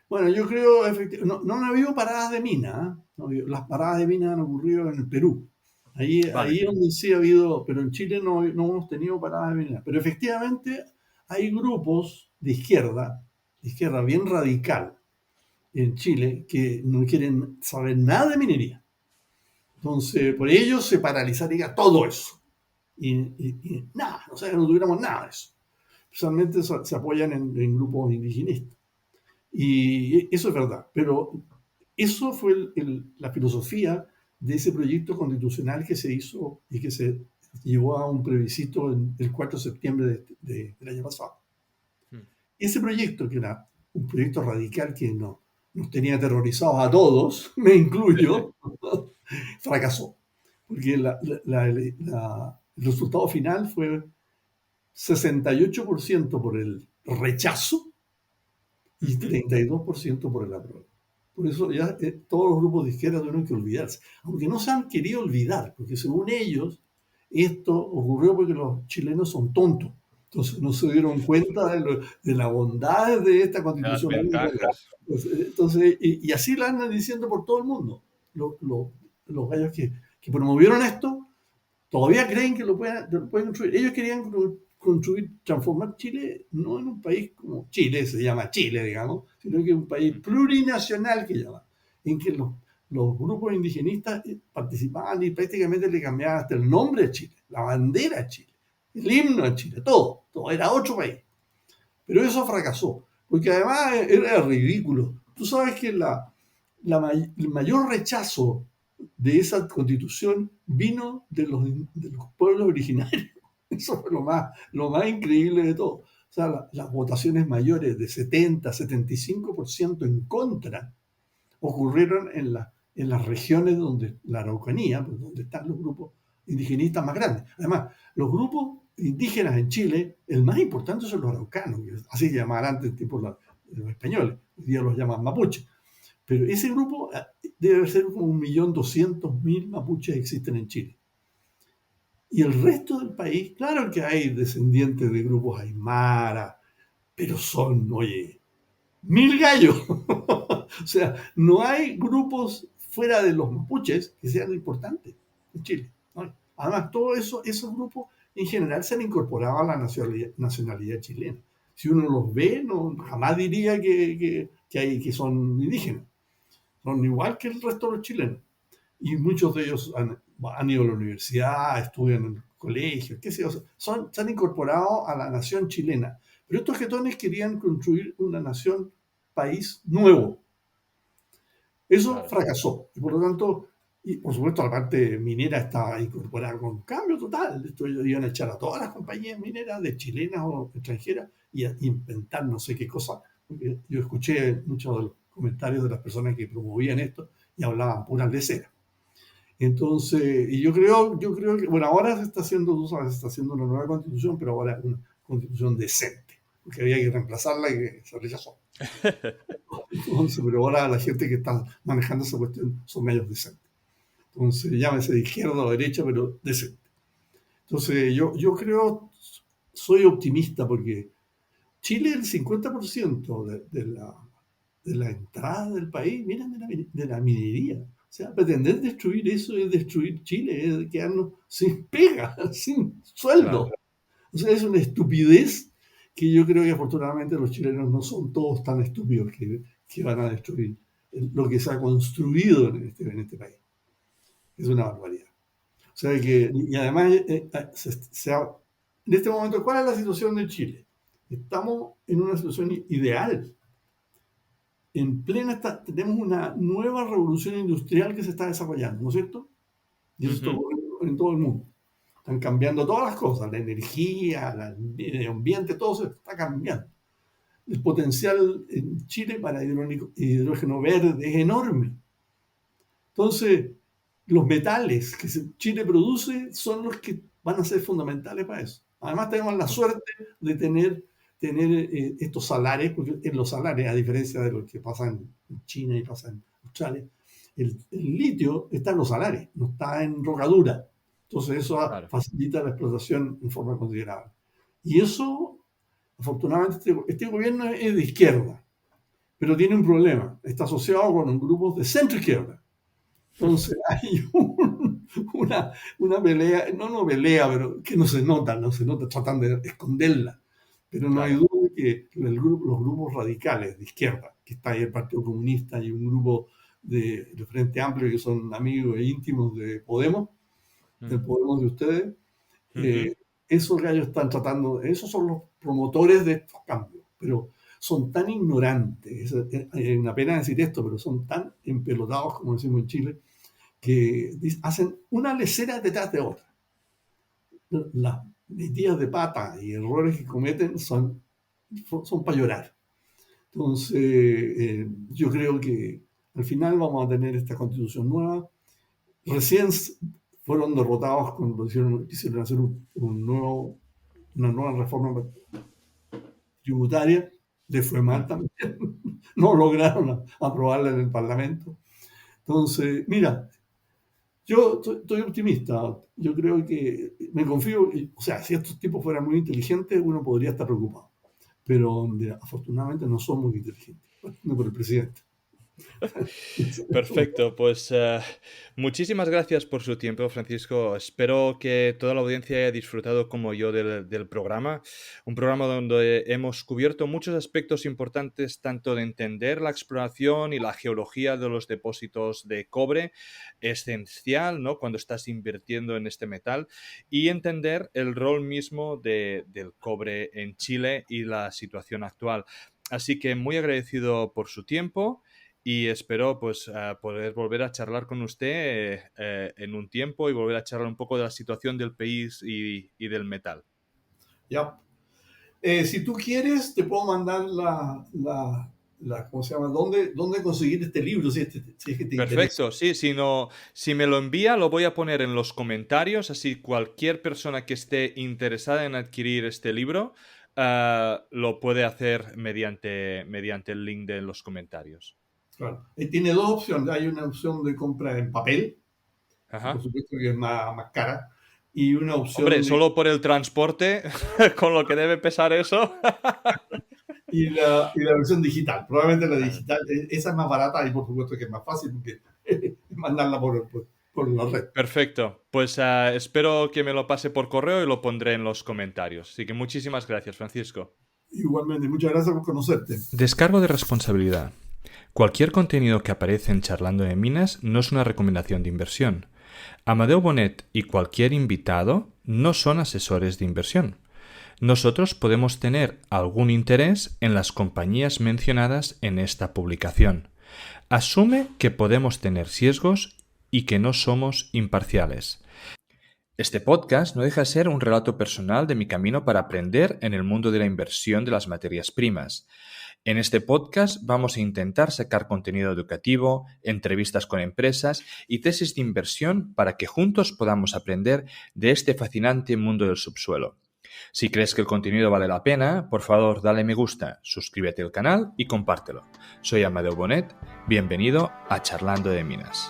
Bueno, yo creo, no han habido paradas de mina, ¿eh? Las paradas de mina han ocurrido en el Perú. Vale. Ahí donde sí ha habido, pero en Chile no hemos tenido paradas de mina. Pero efectivamente hay grupos de izquierda bien radical en Chile que no quieren saber nada de minería. Entonces, por ello se paralizaría todo eso. Y nada, o sea, no tuviéramos nada de eso. Especialmente se apoyan en grupos indigenistas. Y eso es verdad, pero eso fue la filosofía de ese proyecto constitucional que se hizo y que se llevó a un plebiscito el 4 de septiembre del año pasado. Mm. Ese proyecto, que era un proyecto radical que nos tenía aterrorizados a todos, me incluyo, fracasó. Porque el resultado final fue 68% por el rechazo y Ujú. 32% por el apruebo. Por eso ya todos los grupos de izquierda tuvieron que olvidarse, aunque no se han querido olvidar, porque según ellos esto ocurrió porque los chilenos son tontos. Entonces no se dieron cuenta de la bondad de esta De las constitución. ventajas. Entonces, y así la andan diciendo por todo el mundo. Los gallos que promovieron esto todavía creen que lo pueden construir. Ellos querían construir, transformar Chile no en un país como Chile, se llama Chile, digamos, sino que en un país Mm. plurinacional que llaman, en que los grupos indigenistas participaban y prácticamente le cambiaban hasta el nombre a Chile, la bandera a Chile, el himno a Chile, todo era otro país. Pero eso fracasó, porque además era ridículo. Tú sabes que el mayor rechazo de esa constitución vino de los pueblos originarios. Eso fue lo más increíble de todo. O sea, las votaciones mayores de 70-75% en contra ocurrieron en las regiones donde la Araucanía, pues, donde están los grupos indigenistas más grandes. Además, los grupos indígenas en Chile, el más importante son los araucanos, que así se llamaban antes tipo los españoles, hoy día los llaman mapuche. Pero ese grupo debe ser como 1.200.000 mapuches existen en Chile. Y el resto del país, claro que hay descendientes de grupos aymara, pero son, oye, 1.000 gallos. O sea, no hay grupos fuera de los mapuches que sean importantes en Chile. ¿No? Además, todos esos grupos en general se han incorporado a la nacionalidad chilena. Si uno los ve, no, jamás diría que son indígenas. Son igual que el resto de los chilenos. Y muchos de ellos han ido a la universidad, estudian en colegios, qué sé yo, se han incorporado a la nación chilena. Pero estos jetones querían construir una nación, país nuevo. Eso Claro. fracasó. Y por lo tanto, y por supuesto la parte minera estaba incorporada con cambio total. Esto iban a echar a todas las compañías mineras, de chilenas o extranjeras, y a inventar no sé qué cosa. Porque yo escuché muchos de los comentarios de las personas que promovían esto y hablaban puras leceras. Entonces, y yo creo que, bueno, ahora se está haciendo, tú sabes, se está haciendo una nueva constitución, pero ahora es una constitución decente, porque había que reemplazarla y se rechazó. Entonces, pero ahora la gente que está manejando esa cuestión son medios decentes. Entonces, llámese de izquierda o derecha, pero decente. Entonces, yo creo, soy optimista porque Chile, el 50% de la entrada del país vienen de la minería. O sea, pretender destruir eso es destruir Chile, es quedarnos sin pega, sin sueldo. Claro. O sea, es una estupidez que yo creo que afortunadamente los chilenos no son todos tan estúpidos que van a destruir lo que se ha construido en este país. Es una barbaridad. O sea que, y además, en este momento, ¿cuál es la situación de Chile? Estamos en una situación ideal. Tenemos una nueva revolución industrial que se está desarrollando, ¿no es cierto? Y eso está Ujú. ocurriendo en todo el mundo. Están cambiando todas las cosas, la energía, el medio ambiente, todo se está cambiando. El potencial en Chile para hidrógeno verde es enorme. Entonces, los metales que Chile produce son los que van a ser fundamentales para eso. Además, tenemos la suerte de tener estos salares, porque en los salares, a diferencia de lo que pasa en China y pasa en Australia, el litio está en los salares, no está en rocadura. Entonces, eso Claro. facilita la explotación en forma considerable. Y eso, afortunadamente, este gobierno es de izquierda, pero tiene un problema. Está asociado con un grupo de centro izquierda. Entonces hay una pelea, no pelea, pero que no se nota, tratan de esconderla. Pero no hay Claro. duda de que los grupos radicales de izquierda, que está ahí el Partido Comunista y un grupo del Frente Amplio que son amigos e íntimos de Podemos, del Mm. Podemos de ustedes, Ujú. esos gallos están tratando, esos son los promotores de estos cambios. Pero son tan ignorantes, es una pena decir esto, pero son tan empelotados, como decimos en Chile, que hacen una lecera detrás de otra. Las metidas de pata y errores que cometen son para llorar. Entonces, yo creo que al final vamos a tener esta constitución nueva. Recién fueron derrotados cuando quisieron hacer una nueva reforma tributaria. Les fue mal también. No lograron aprobarla en el Parlamento. Entonces, mira, yo estoy optimista. Yo creo que me confío. O sea, si estos tipos fueran muy inteligentes, uno podría estar preocupado. Pero afortunadamente no son muy inteligentes. No por el presidente. Perfecto, pues muchísimas gracias por su tiempo, Francisco. Espero que toda la audiencia haya disfrutado como yo del programa. Un programa donde hemos cubierto muchos aspectos importantes, tanto de entender la exploración y la geología de los depósitos de cobre, esencial, ¿no?, cuando estás invirtiendo en este metal, y entender el rol mismo del cobre en Chile y la situación actual. Así que muy agradecido por su tiempo. Y espero pues poder volver a charlar con usted en un tiempo y volver a charlar un poco de la situación del país y del metal. Ya. Si tú quieres, te puedo mandar ¿cómo se llama? ¿Dónde conseguir este libro si es que te interesa? Perfecto, sí, si me lo envía lo voy a poner en los comentarios, así cualquier persona que esté interesada en adquirir este libro lo puede hacer mediante el link de los comentarios. Claro. Tiene dos opciones. Hay una opción de compra en papel, que por Ajá. supuesto que es más cara, y una Hombre, opción solo por el transporte, con lo que debe pesar eso. y la versión digital. Probablemente la digital, esa es más barata y por supuesto que es más fácil porque mandarla por la red. Perfecto, pues espero que me lo pase por correo y lo pondré en los comentarios. Así que muchísimas gracias, Francisco. Igualmente, muchas gracias por conocerte. Descargo de responsabilidad. Cualquier contenido que aparece en Charlando de Minas no es una recomendación de inversión. Amadeu Bonet y cualquier invitado no son asesores de inversión. Nosotros podemos tener algún interés en las compañías mencionadas en esta publicación. Asume que podemos tener sesgos y que no somos imparciales. Este podcast no deja de ser un relato personal de mi camino para aprender en el mundo de la inversión de las materias primas. En este podcast vamos a intentar sacar contenido educativo, entrevistas con empresas y tesis de inversión para que juntos podamos aprender de este fascinante mundo del subsuelo. Si crees que el contenido vale la pena, por favor dale me gusta, suscríbete al canal y compártelo. Soy Amadeu Bonet, bienvenido a Charlando de Minas.